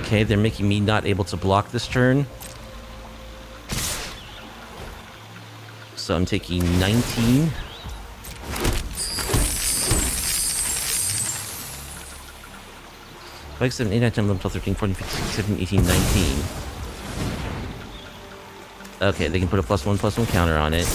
Okay, they're making me not able to block this turn. So I'm taking 19. Five, 7, 8, 9, 10, 11, 12, 13, 14, 15, 16, 17, 18, 19. Okay, they can put a +1/+1 counter on it.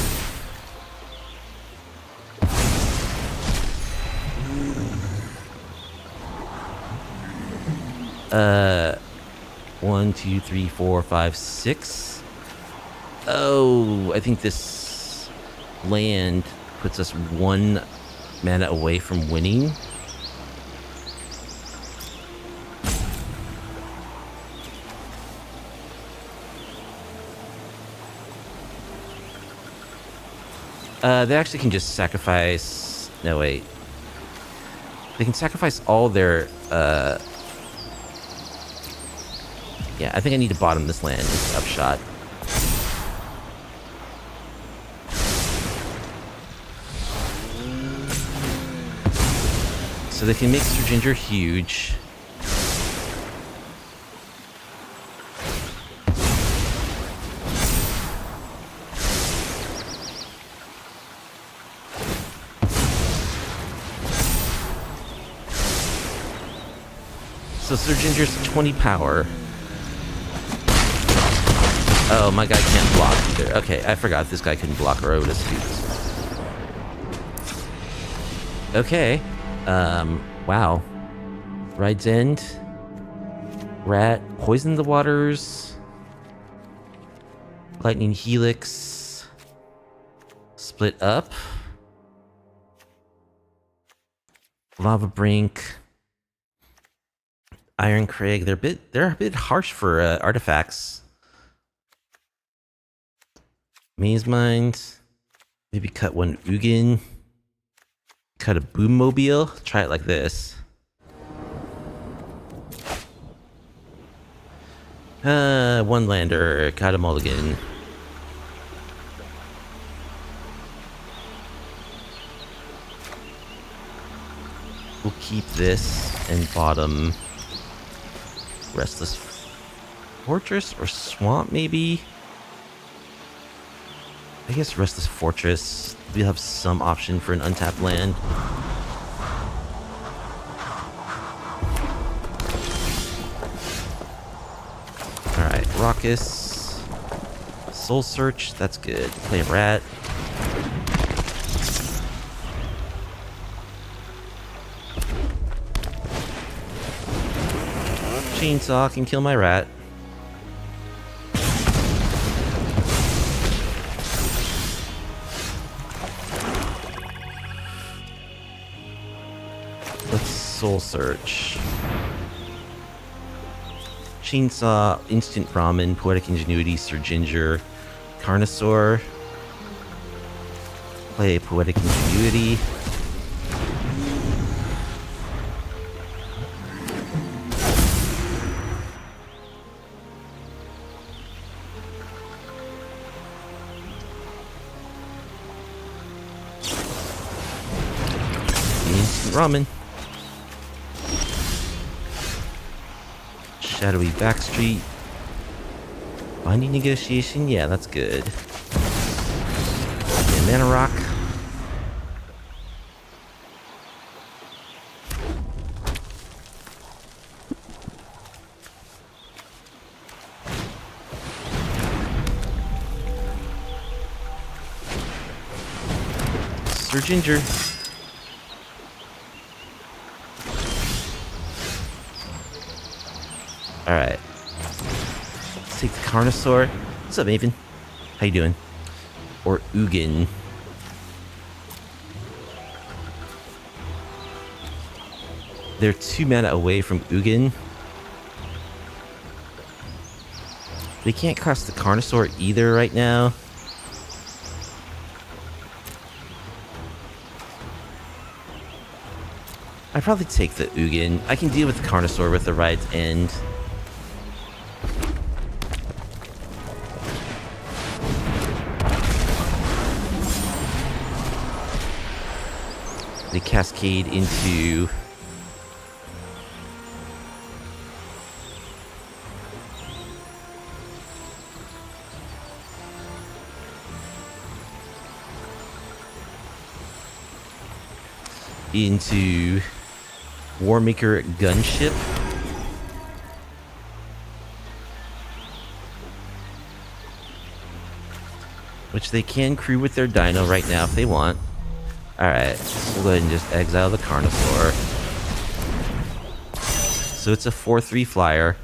One, 2, 3, 4, 5, 6. Oh, I think this land puts us 1 mana away from winning. They actually can just sacrifice... No, wait. They can sacrifice all their, Yeah, I think I need to bottom this land with Upshot. So they can make Sir Ginger huge. So Sir Ginger's 20 power. Oh, my guy can't block either. Okay, I forgot this guy couldn't block, or I would have scooped. Okay. Wow. Ride's End. Rat. Poison the Waters. Lightning Helix. Split Up. Lavabrink. Irencrag. They're a bit harsh for artifacts. Maze Mind. Maybe cut 1 Ugin. Cut a Boom Mobile. Try it like this. One lander. Cut a mulligan. We'll keep this and bottom Restless Fortress or Swamp, maybe? I guess Restless Fortress. We have some option for an untapped land. Alright, Raucous. Soul Search, that's good. Play a rat. Chainsaw can kill my rat. Let's Soul Search. Chainsaw, Instant Ramen, Poetic Ingenuity, Sir Ginger, Carnosaur. Play Poetic Ingenuity. Instant Ramen. Shadowy Backstreet. Binding Negotiation, yeah, that's good. And Mana Rock. Sir Ginger. Alright. Let's take the Carnosaur. What's up, Maven? How you doing? Or Ugin. They're 2 mana away from Ugin. They can't cast the Carnosaur either right now. I'd probably take the Ugin. I can deal with the Carnosaur with the Ride's End. They cascade into... into Warmaker Gunship. Which they can crew with their Dino right now if they want. Alright, we'll go ahead and just exile the Carnosaur. So it's a 4/3 flyer.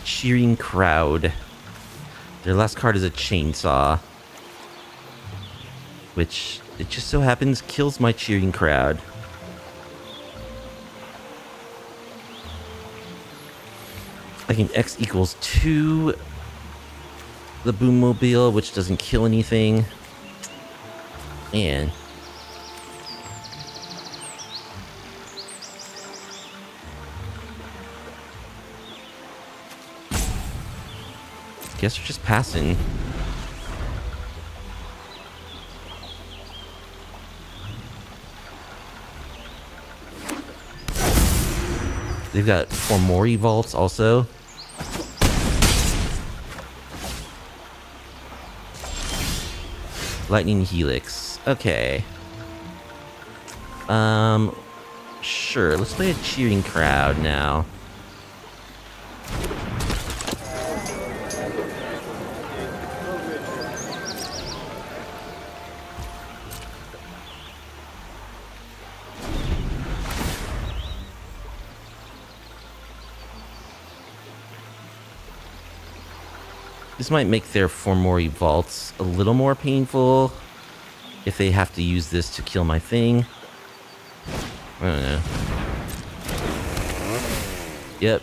Cheering Crowd. Their last card is a Chainsaw. Which, it just so happens, kills my Cheering Crowd. I can X equals 2 the Boommobile, which doesn't kill anything. And guess we're just passing. They've got 4 more Evolves also. Lightning Helix. Okay. Sure. Let's play a Cheering Crowd now. This might make their 4 more Evolts a little more painful if they have to use this to kill my thing. I don't know. Yep.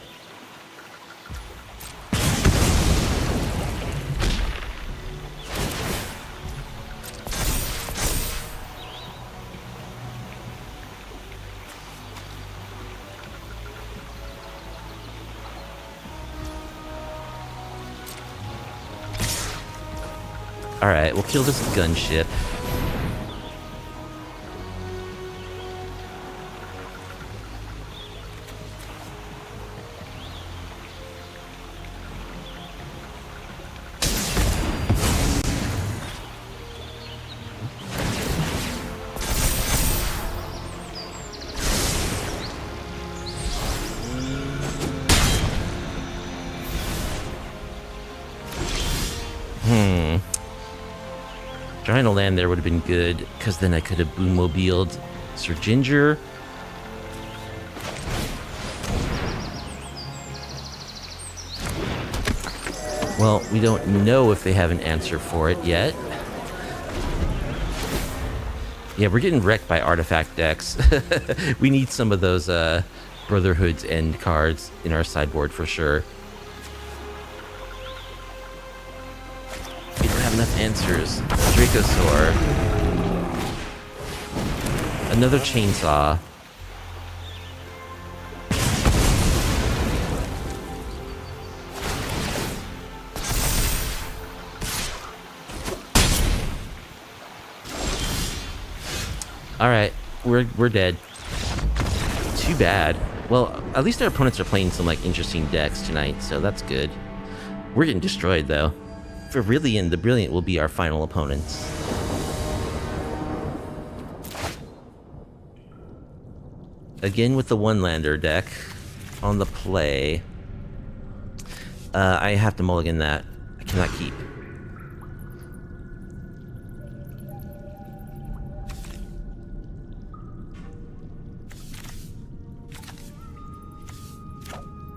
Alright, we'll kill this gunship. Trying to land there would have been good, because then I could have boom-mobiled Sir Ginger. Well, we don't know if they have an answer for it yet. Yeah, we're getting wrecked by artifact decks. We need some of those Brotherhood's End cards in our sideboard for sure. We don't have enough answers. Dracosaur. Another Chainsaw. Alright, we're dead. Too bad. Well, at least our opponents are playing some like interesting decks tonight, so that's good. We're getting destroyed though. Virillion the Brilliant will be our final opponents. Again with the one-lander deck on the play. I have to mulligan that. cannot keep.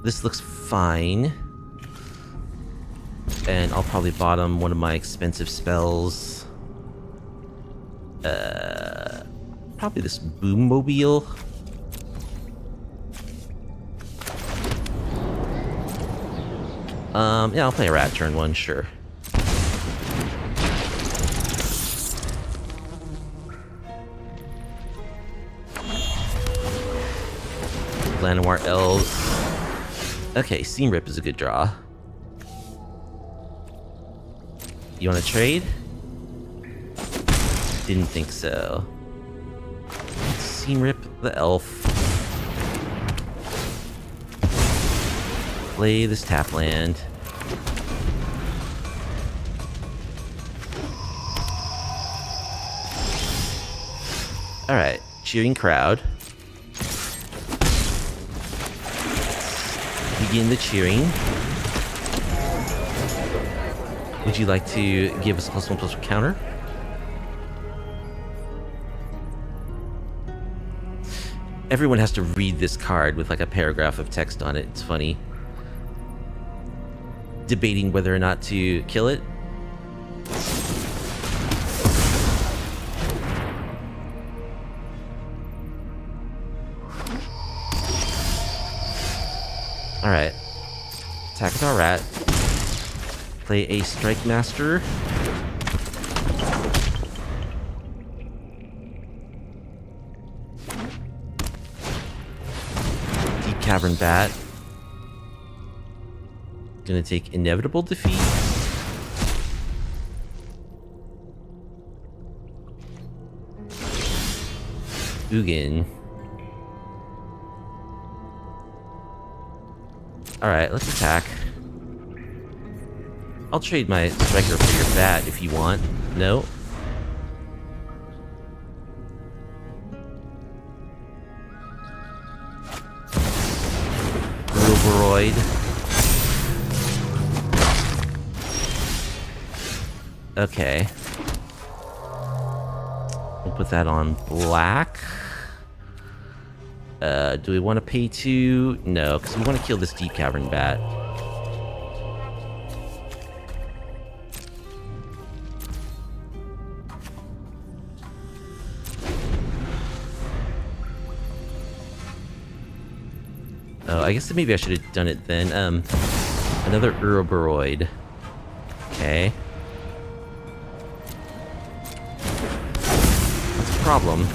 This looks fine. And I'll probably bottom one of my expensive spells. Probably this Boom Mobile. Yeah, I'll play a rat turn 1, sure. Llanowar Elves. Okay, Seam Rip is a good draw. You want to trade? Didn't think so. Seam Rip the Elf. Play this tap land. Alright, cheering crowd. Begin the cheering. Would you like to give us a +1/+1 counter? Everyone has to read this card with like a paragraph of text on it. It's funny. Debating whether or not to kill it. Alright. Attack with our rat. Play a Strikemaster. Deep Cavern Bat. Gonna take inevitable defeat. Ugin. Alright, let's attack. I'll trade my striker for your bat if you want. No? Lavabrink. Okay. We'll put that on black. Do we want to pay 2? No, because we want to kill this Deep Cavern Bat. Oh, I guess maybe I should have done it then. Another Ouroboros. Okay. That's a problem.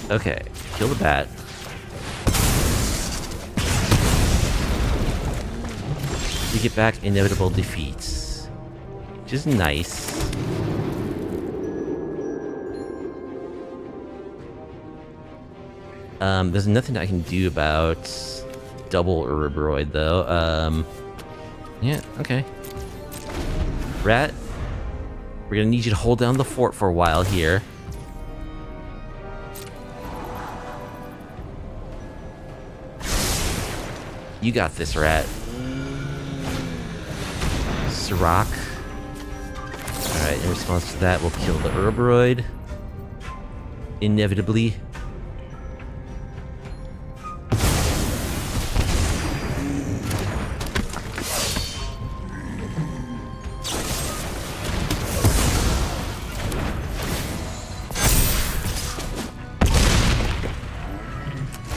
Okay, kill the bat. We get back inevitable defeats, which is nice. There's nothing I can do about double Ouroboros though. Yeah, okay. Rat, we're gonna need you to hold down the fort for a while here. You got this, rat. Sirach. Alright, in response to that, we'll kill the Ouroboros. Inevitably.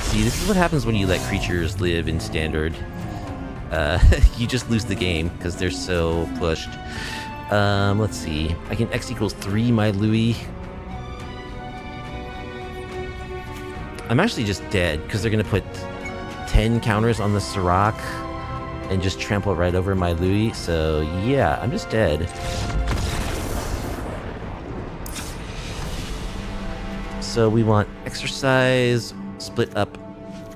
See, this is what happens when you let creatures live in standard. You just lose the game because they're so pushed. Let's see. I can X equals 3 my Louis. I'm actually just dead because they're gonna put 10 counters on the Sirach and just trample right over my Louis. So yeah, I'm just dead. So we want Exercise, Split Up,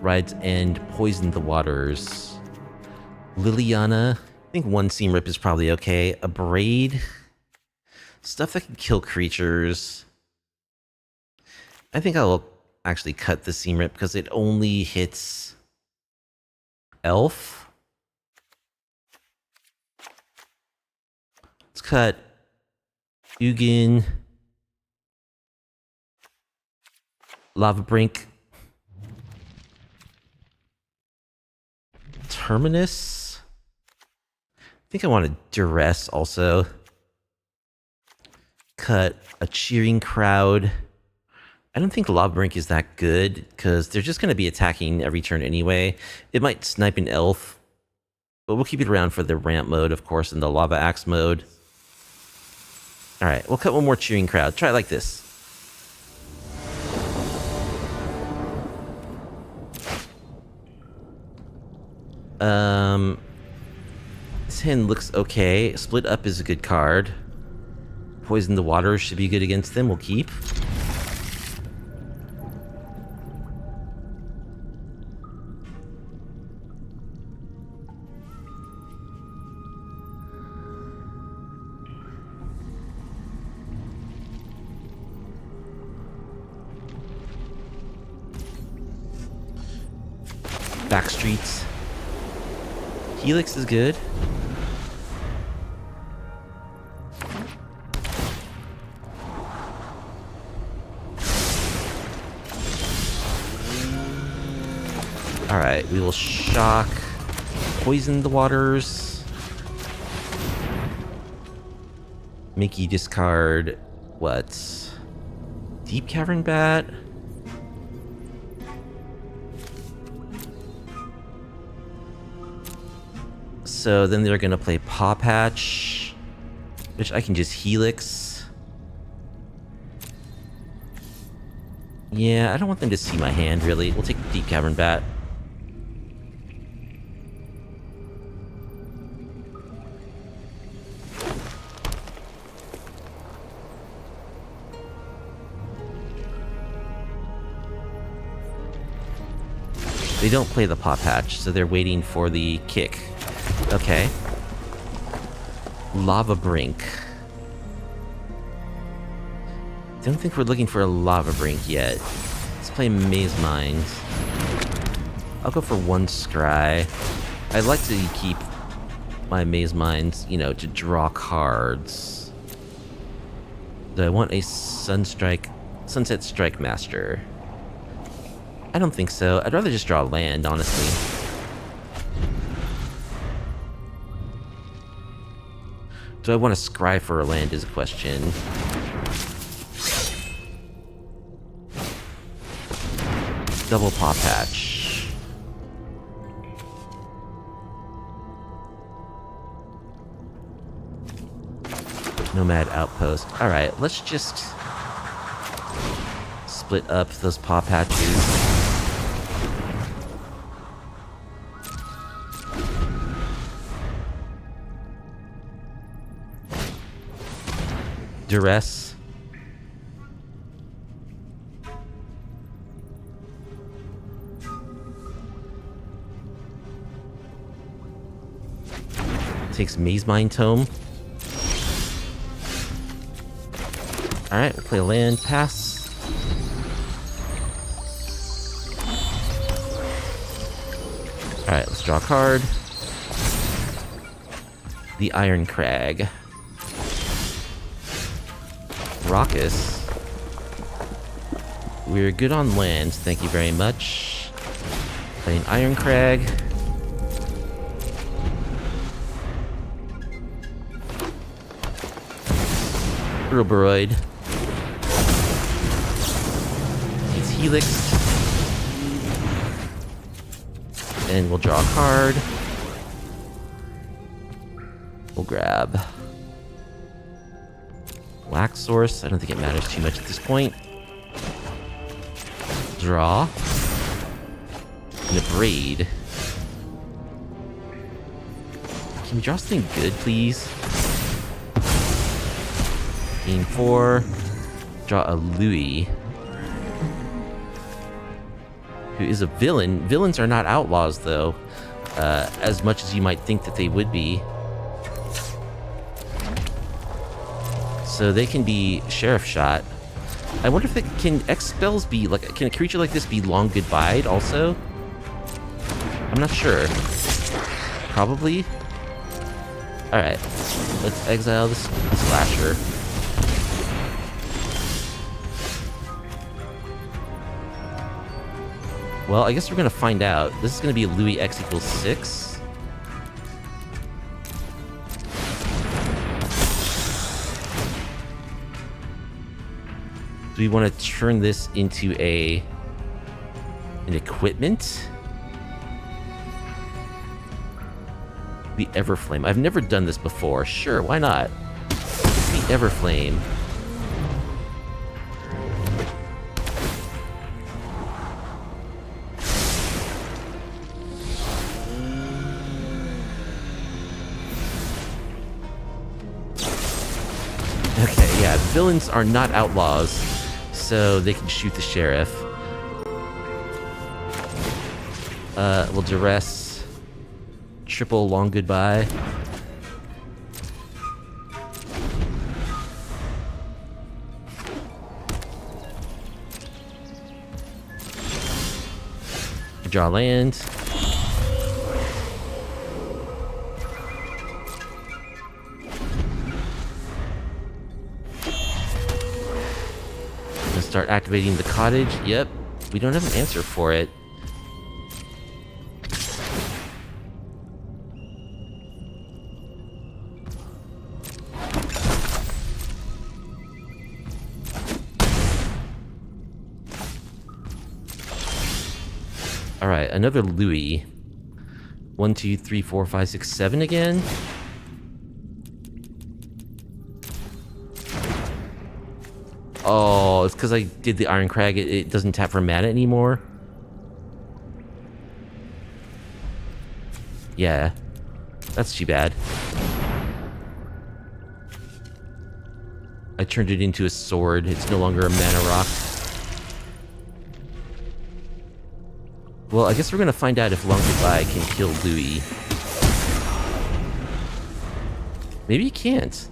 Rides End, Poison the Waters. Liliana, think one Seam Rip is probably okay. A Braid. Stuff that can kill creatures. I think I'll actually cut the Seam Rip because it only hits Elf. Let's cut Ugin. Lavabrink. Terminus. I think I want a Duress also. Cut a Cheering Crowd. I don't think Lavabrink is that good, because they're just going to be attacking every turn anyway. It might snipe an Elf, but we'll keep it around for the ramp mode, of course, and the Lava Axe mode. Alright, we'll cut one more Cheering Crowd. Try it like this. This hand looks okay. Split Up is a good card. Poison the Water should be good against them. We'll keep. Backstreets. Helix is good. Alright, we will shock. Poison the Waters. Make you discard what? Deep Cavern Bat? So then they're gonna play Paw Patch, which I can just Helix. Yeah, I don't want them to see my hand, really. We'll take the Deep Cavern Bat. They don't play the Paw Patch, so they're waiting for the kick. Okay. Lavabrink. Don't think we're looking for a Lavabrink yet. Let's play Maze Mind. I'll go for one Scry. I'd like to keep my Maze Minds, you know, to draw cards. Do I want a Sunset Strikemaster? I don't think so. I'd rather just draw land, honestly. Do I want to scry for a land is a question. Double Paw Patch. Nomad Outpost. Alright, let's just split up those Paw Patches. Duress. Takes Maze Mind Tome. Alright, we'll play a land, pass. Alright, let's draw a card. The Irencrag. Raucous. We're good on lands, thank you very much. Playing Irencrag. Uroboroid. He's Helix. And we'll draw a card. We'll grab Black Source. I don't think it matters too much at this point. Draw. And a Braid. Can we draw something good, please? Game 4. Draw a Louis. Who is a villain. Villains are not outlaws, though. As much as you might think that they would be. So they can be sheriff shot. I wonder if can X spells be like, can a creature like this be long goodbyed also? I'm not sure. Probably. All right, let's exile this slasher. Well, I guess we're gonna find out. This is gonna be Louis X equals 6. Do we want to turn this into an equipment? The Everflame. I've never done this before. Sure, why not? The Everflame. Okay, yeah, villains are not outlaws, so they can shoot the sheriff. We'll duress. Triple long goodbye. Draw land. Gonna start activating the cottage. Yep, we don't have an answer for it. Alright, another Louis. 1, 2, 3, 4, 5, 6, 7 again. Oh, it's because I did the Irencrag. It doesn't tap for mana anymore. Yeah, that's too bad. I turned it into a sword. It's no longer a mana rock. Well, I guess we're gonna find out if Long Goodbye can kill Louis. Maybe he can't.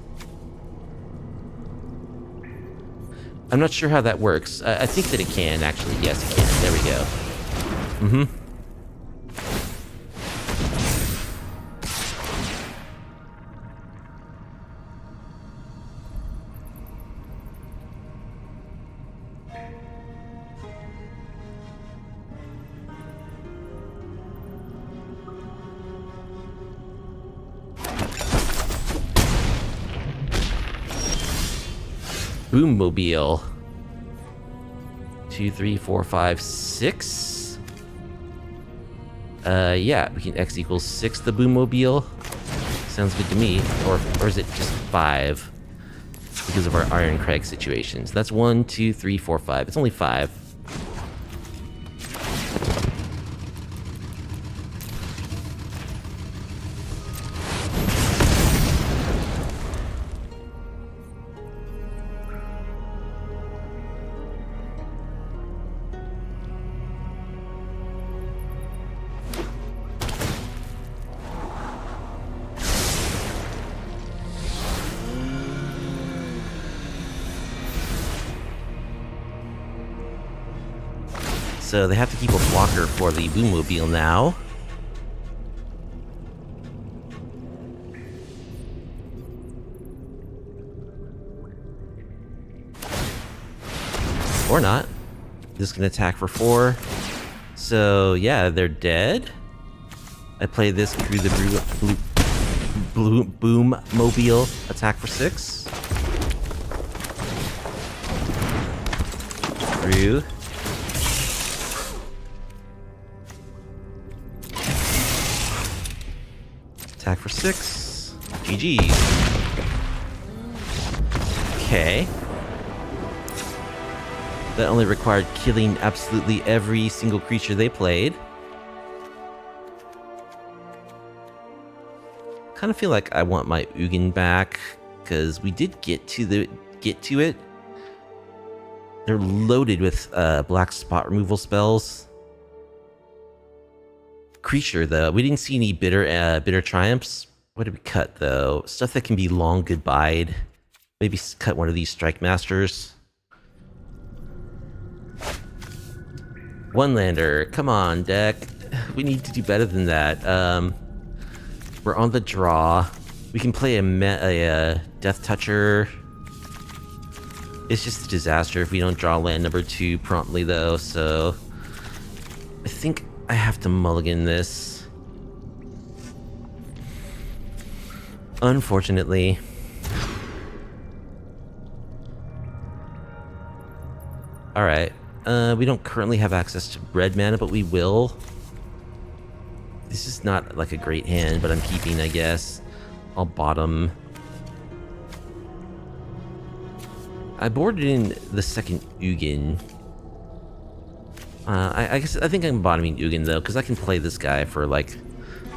I'm not sure how that works. I think that it can, actually. Yes, it can. There we go. Mm-hmm. Boommobile. 2, 3, 4, 5, 6. Yeah, we can X equals 6 the Boommobile. Sounds good to me. Or is it just 5? Because of our Irencrag situations. That's 1, 2, 3, 4, 5. It's only 5. So they have to keep a blocker for the Boommobile now. Or not. This can attack for 4. So yeah, they're dead. I play this through the Boommobile, attack for 6. Through. Attack for 6. GG's. Okay. That only required killing absolutely every single creature they played. Kind of feel like I want my Ugin back, because we did get to it. They're loaded with black spot removal spells. Creature though, we didn't see any bitter triumphs. What did we cut though? Stuff that can be long goodbyed. Maybe cut one of these Strikemasters. One lander. Come on, deck. We need to do better than that. We're on the draw. We can play a deathtoucher. It's just a disaster if we don't draw land number 2 promptly, though, so... I think I have to mulligan this. Unfortunately. Alright. We don't currently have access to red mana, but we will. This is not like a great hand, but I'm keeping, I guess. I'll bottom. I boarded in the second Ugin. I think I'm bottoming Ugin though, because I can play this guy for like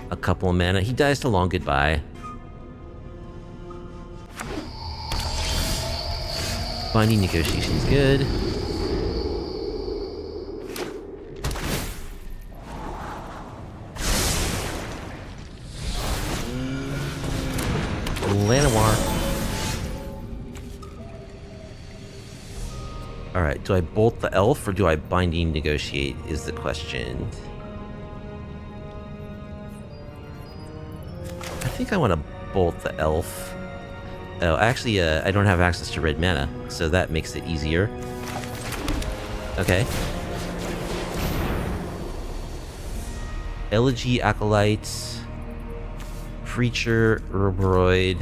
a couple of mana. He dies to long goodbye. Binding Negotiation's good. Llanowar. Alright, do I bolt the elf or do I binding negotiate is the question. I think I want to bolt the elf. Oh, actually, I don't have access to red mana, so that makes it easier. Okay. Elegy, Acolyte, Preacher, Urubroid.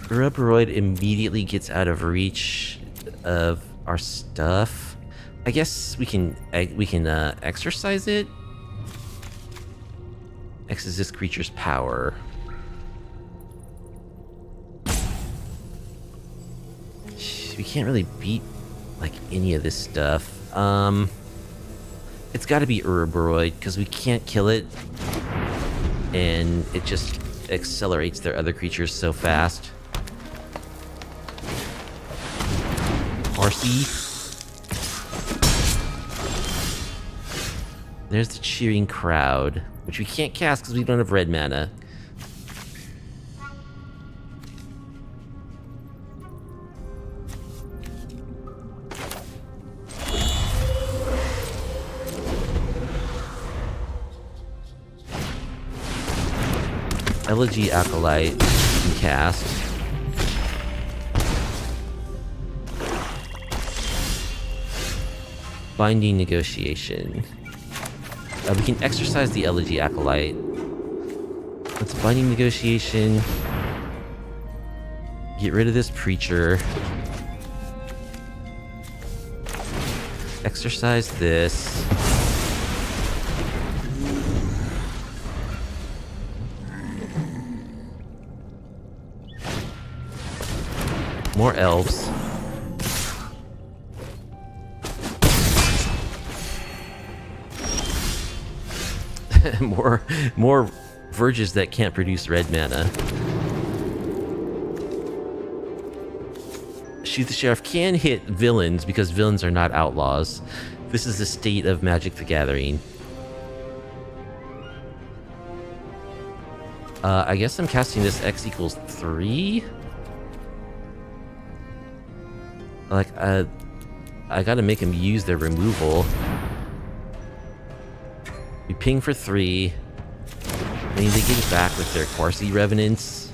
Urubroid immediately gets out of reach of our stuff. I guess we can exercise it. X is this creature's power. We can't really beat like any of this stuff. It's got to be Urubroid because we can't kill it, and it just accelerates their other creatures so fast. Parsi. There's the cheering crowd, which we can't cast because we don't have red mana. Elegy Acolyte we can cast. Binding Negotiation. We can exercise the Elegy Acolyte. Let's Binding Negotiation. Get rid of this Preacher. Exercise this. More elves. more verges that can't produce red mana. Shoot the Sheriff can hit villains because villains are not outlaws. This is the state of Magic the Gathering. I guess I'm casting this X equals 3? Like, I gotta make them use their removal. We ping for 3. I mean, they get it back with their Quarcy Revenants.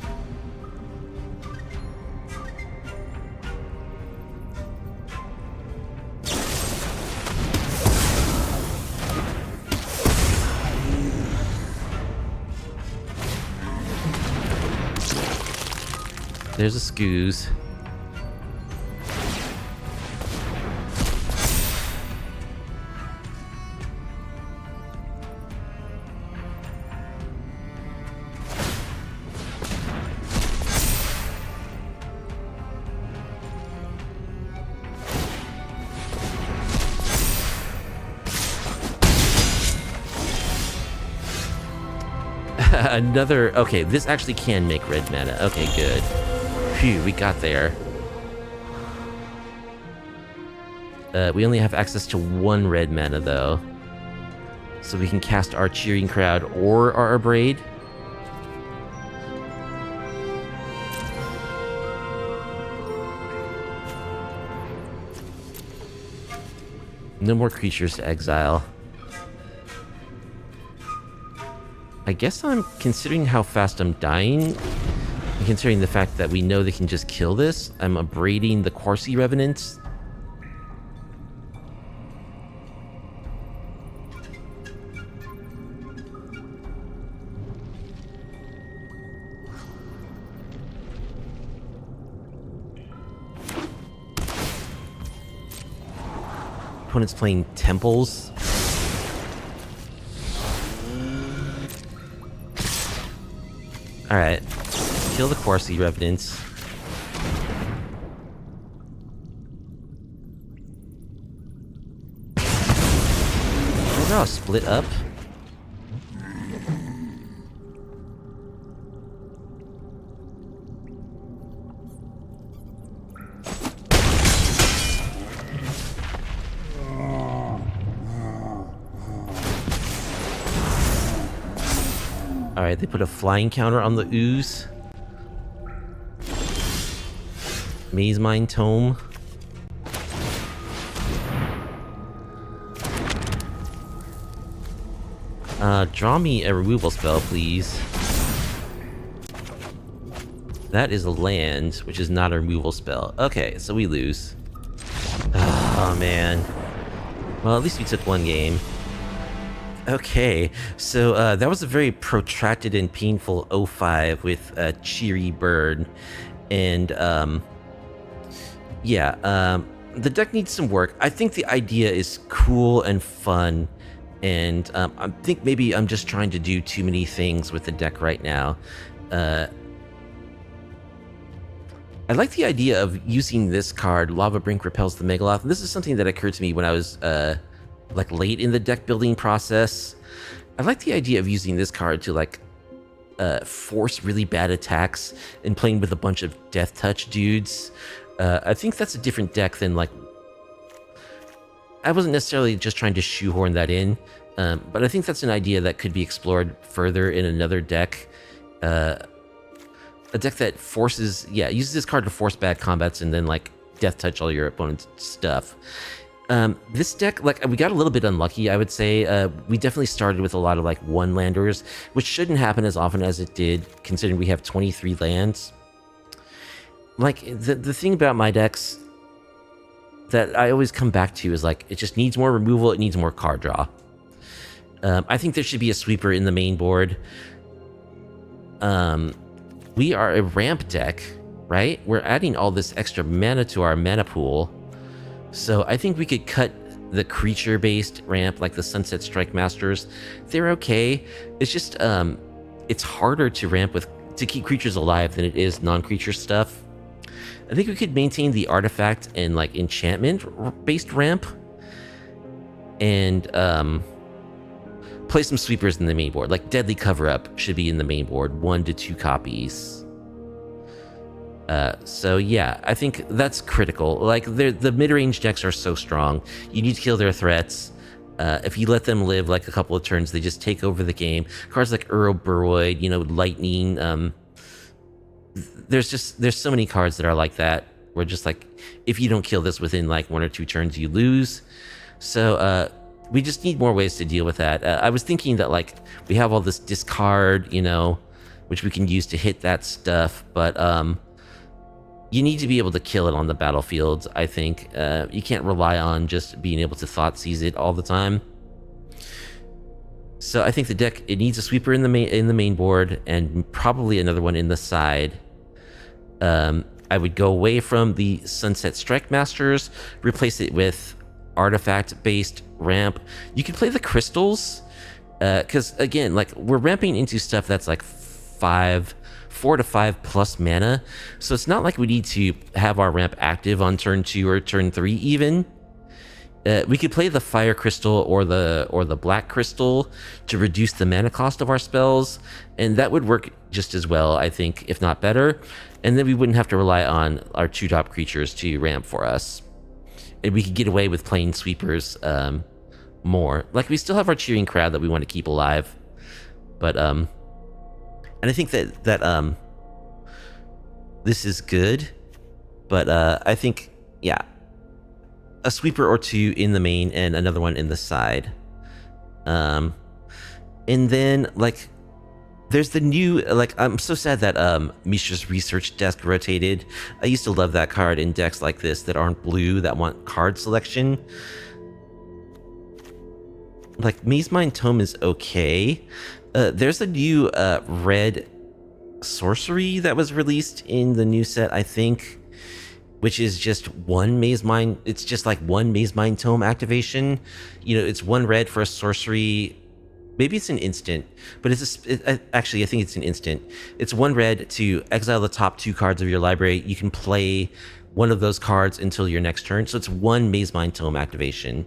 There's a Scoos. Another... Okay, this actually can make red mana. Okay, good. Phew, we got there. We only have access to 1 red mana, though. so we can cast our Cheering Crowd or our Abrade. No more creatures to exile. I guess I'm considering how fast I'm dying, and considering the fact that we know they can just kill this, I'm abrading the Quarcy Revenants. Opponent's playing Temples. Alright. Kill the Quarcy Revenants. They're all split up. Alright, they put a flying counter on the ooze. Maze Mine Tome. Draw me a removal spell, please. That is a land, which is not a removal spell. Okay, so we lose. Oh, man. Well, at least we took one game. Okay, so that was a very protracted and painful 0-5 with Cheery Bird. And, yeah, the deck needs some work. I think the idea is cool and fun. And I think maybe I'm just trying to do too many things with the deck right now. I like the idea of using this card, Lavabrink Repels the Magmaloth. This is something that occurred to me when I was like late in the deck building process. I like the idea of using this card to like force really bad attacks and playing with a bunch of Death Touch dudes. I think that's a different deck than like... I wasn't necessarily just trying to shoehorn that in, but I think that's an idea that could be explored further in another deck. A deck that forces... Yeah, uses this card to force bad combats and then like Death Touch all your opponent's stuff. This deck, like, we got a little bit unlucky, I would say. We definitely started with a lot of, like, one-landers, which shouldn't happen as often as it did, considering we have 23 lands. Like, the thing about my decks that I always come back to is, like, it just needs more removal, it needs more card draw. I think there should be a sweeper in the main board. We are a ramp deck, right? We're adding all this extra mana to our mana pool. So I think we could cut the creature-based ramp, like the Sunset Strikemasters. They're okay. It's just, it's harder to ramp with, to keep creatures alive than it is non-creature stuff. I think we could maintain the artifact and like enchantment-based ramp, and play some sweepers in the main board. Like Deadly Cover-Up should be in the main board, 1 to 2 copies. So yeah, I think that's critical. Like, the mid-range decks are so strong. You need to kill their threats. If you let them live like a couple of turns, they just take over the game. Cards like Uroboros, you know, Lightning. There's so many cards that are like that. Where just like, if you don't kill this within like 1 or 2 turns, you lose. So we just need more ways to deal with that. I was thinking that like we have all this discard, you know, which we can use to hit that stuff, but you need to be able to kill it on the battlefield, I think. You can't rely on just being able to Thoughtseize it all the time. So I think the deck, it needs a sweeper in the main board, and probably another one in the side. I would go away from the Sunset Strikemasters, replace it with artifact-based ramp. You can play the crystals, because again, like, we're ramping into stuff that's like 4 to 5 plus mana, so it's not like we need to have our ramp active on turn 2 or turn 3 even. We could play the Fire Crystal or the Black Crystal to reduce the mana cost of our spells, and that would work just as well, I think, if not better. And then we wouldn't have to rely on our 2-drop creatures to ramp for us. And we could get away with playing sweepers more. Like, we still have our cheering crowd that we want to keep alive. But, and I think that this is good. But, I think, yeah, a sweeper or two in the main and another one in the side. And then, like, there's the new, like, I'm so sad that Mishra's research desk rotated. I used to love that card in decks like this that aren't blue, that want card selection. Like, Maze Mind Tome is okay. There's a new red sorcery that was released in the new set, I think, which is just one Maze Mind. It's just like one Maze Mind Tome activation. You know, it's one red for a sorcery. Maybe it's an instant, but actually, I think it's an instant. It's one red to exile the top 2 cards of your library. You can play one of those cards until your next turn. So it's one Maze Mind Tome activation.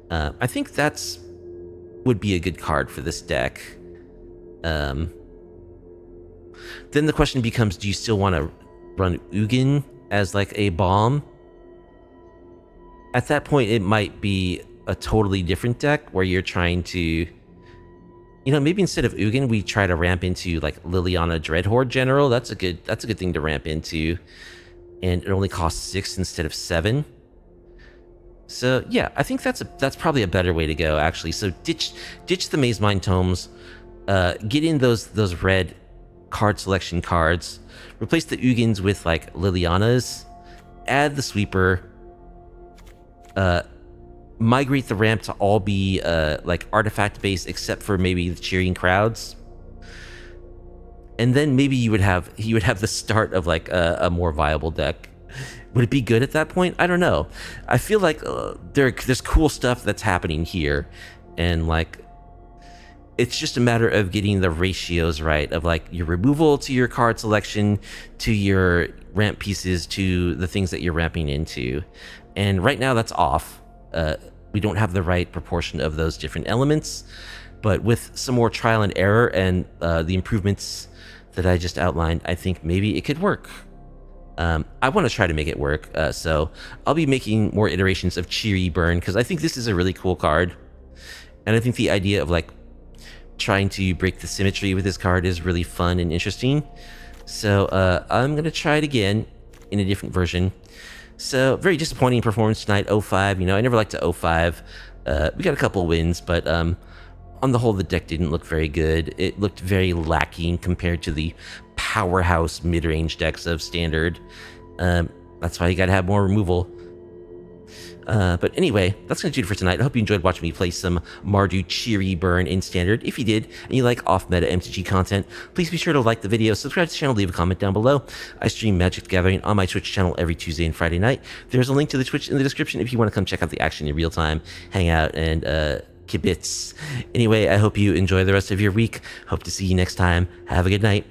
I think that's would be a good card for this deck. Then the question becomes, do you still want to run Ugin as like a bomb? At that point, it might be a totally different deck where you're trying to, you know, maybe instead of Ugin, we try to ramp into like Liliana Dreadhorde General. That's a good thing to ramp into, and it only costs 6 instead of 7. So yeah, I think that's probably a better way to go, actually. So ditch the Maze Mind Tomes, get in those red card selection cards, replace the Ugins with like Lilianas, add the sweeper, migrate the ramp to all be like artifact based except for maybe the cheering crowds, and then maybe you would have the start of like a more viable deck. Would it be good at that point? I don't know. I feel like there's cool stuff that's happening here, and like it's just a matter of getting the ratios right of like your removal to your card selection to your ramp pieces to the things that you're ramping into. And right now that's off. We don't have the right proportion of those different elements, but with some more trial and error and the improvements that I just outlined, I think maybe it could work. I want to try to make it work, so I'll be making more iterations of Cheery Burn, because I think this is a really cool card, and I think the idea of like trying to break the symmetry with this card is really fun and interesting. So I'm gonna try it again in a different version. So very disappointing performance tonight, 0-5. You know, I never liked to 0-5. We got a couple wins, but on the whole, the deck didn't look very good. It looked very lacking compared to the powerhouse mid-range decks of Standard. That's why you gotta have more removal. But anyway, that's gonna do it for tonight. I hope you enjoyed watching me play some Mardu Cheery Burn in Standard. If you did, and you like off-meta MTG content, please be sure to like the video, subscribe to the channel, leave a comment down below. I stream Magic the Gathering on my Twitch channel every Tuesday and Friday night. There's a link to the Twitch in the description if you want to come check out the action in real time, hang out, and kibitz. Anyway, I hope you enjoy the rest of your week. Hope to see you next time. Have a good night.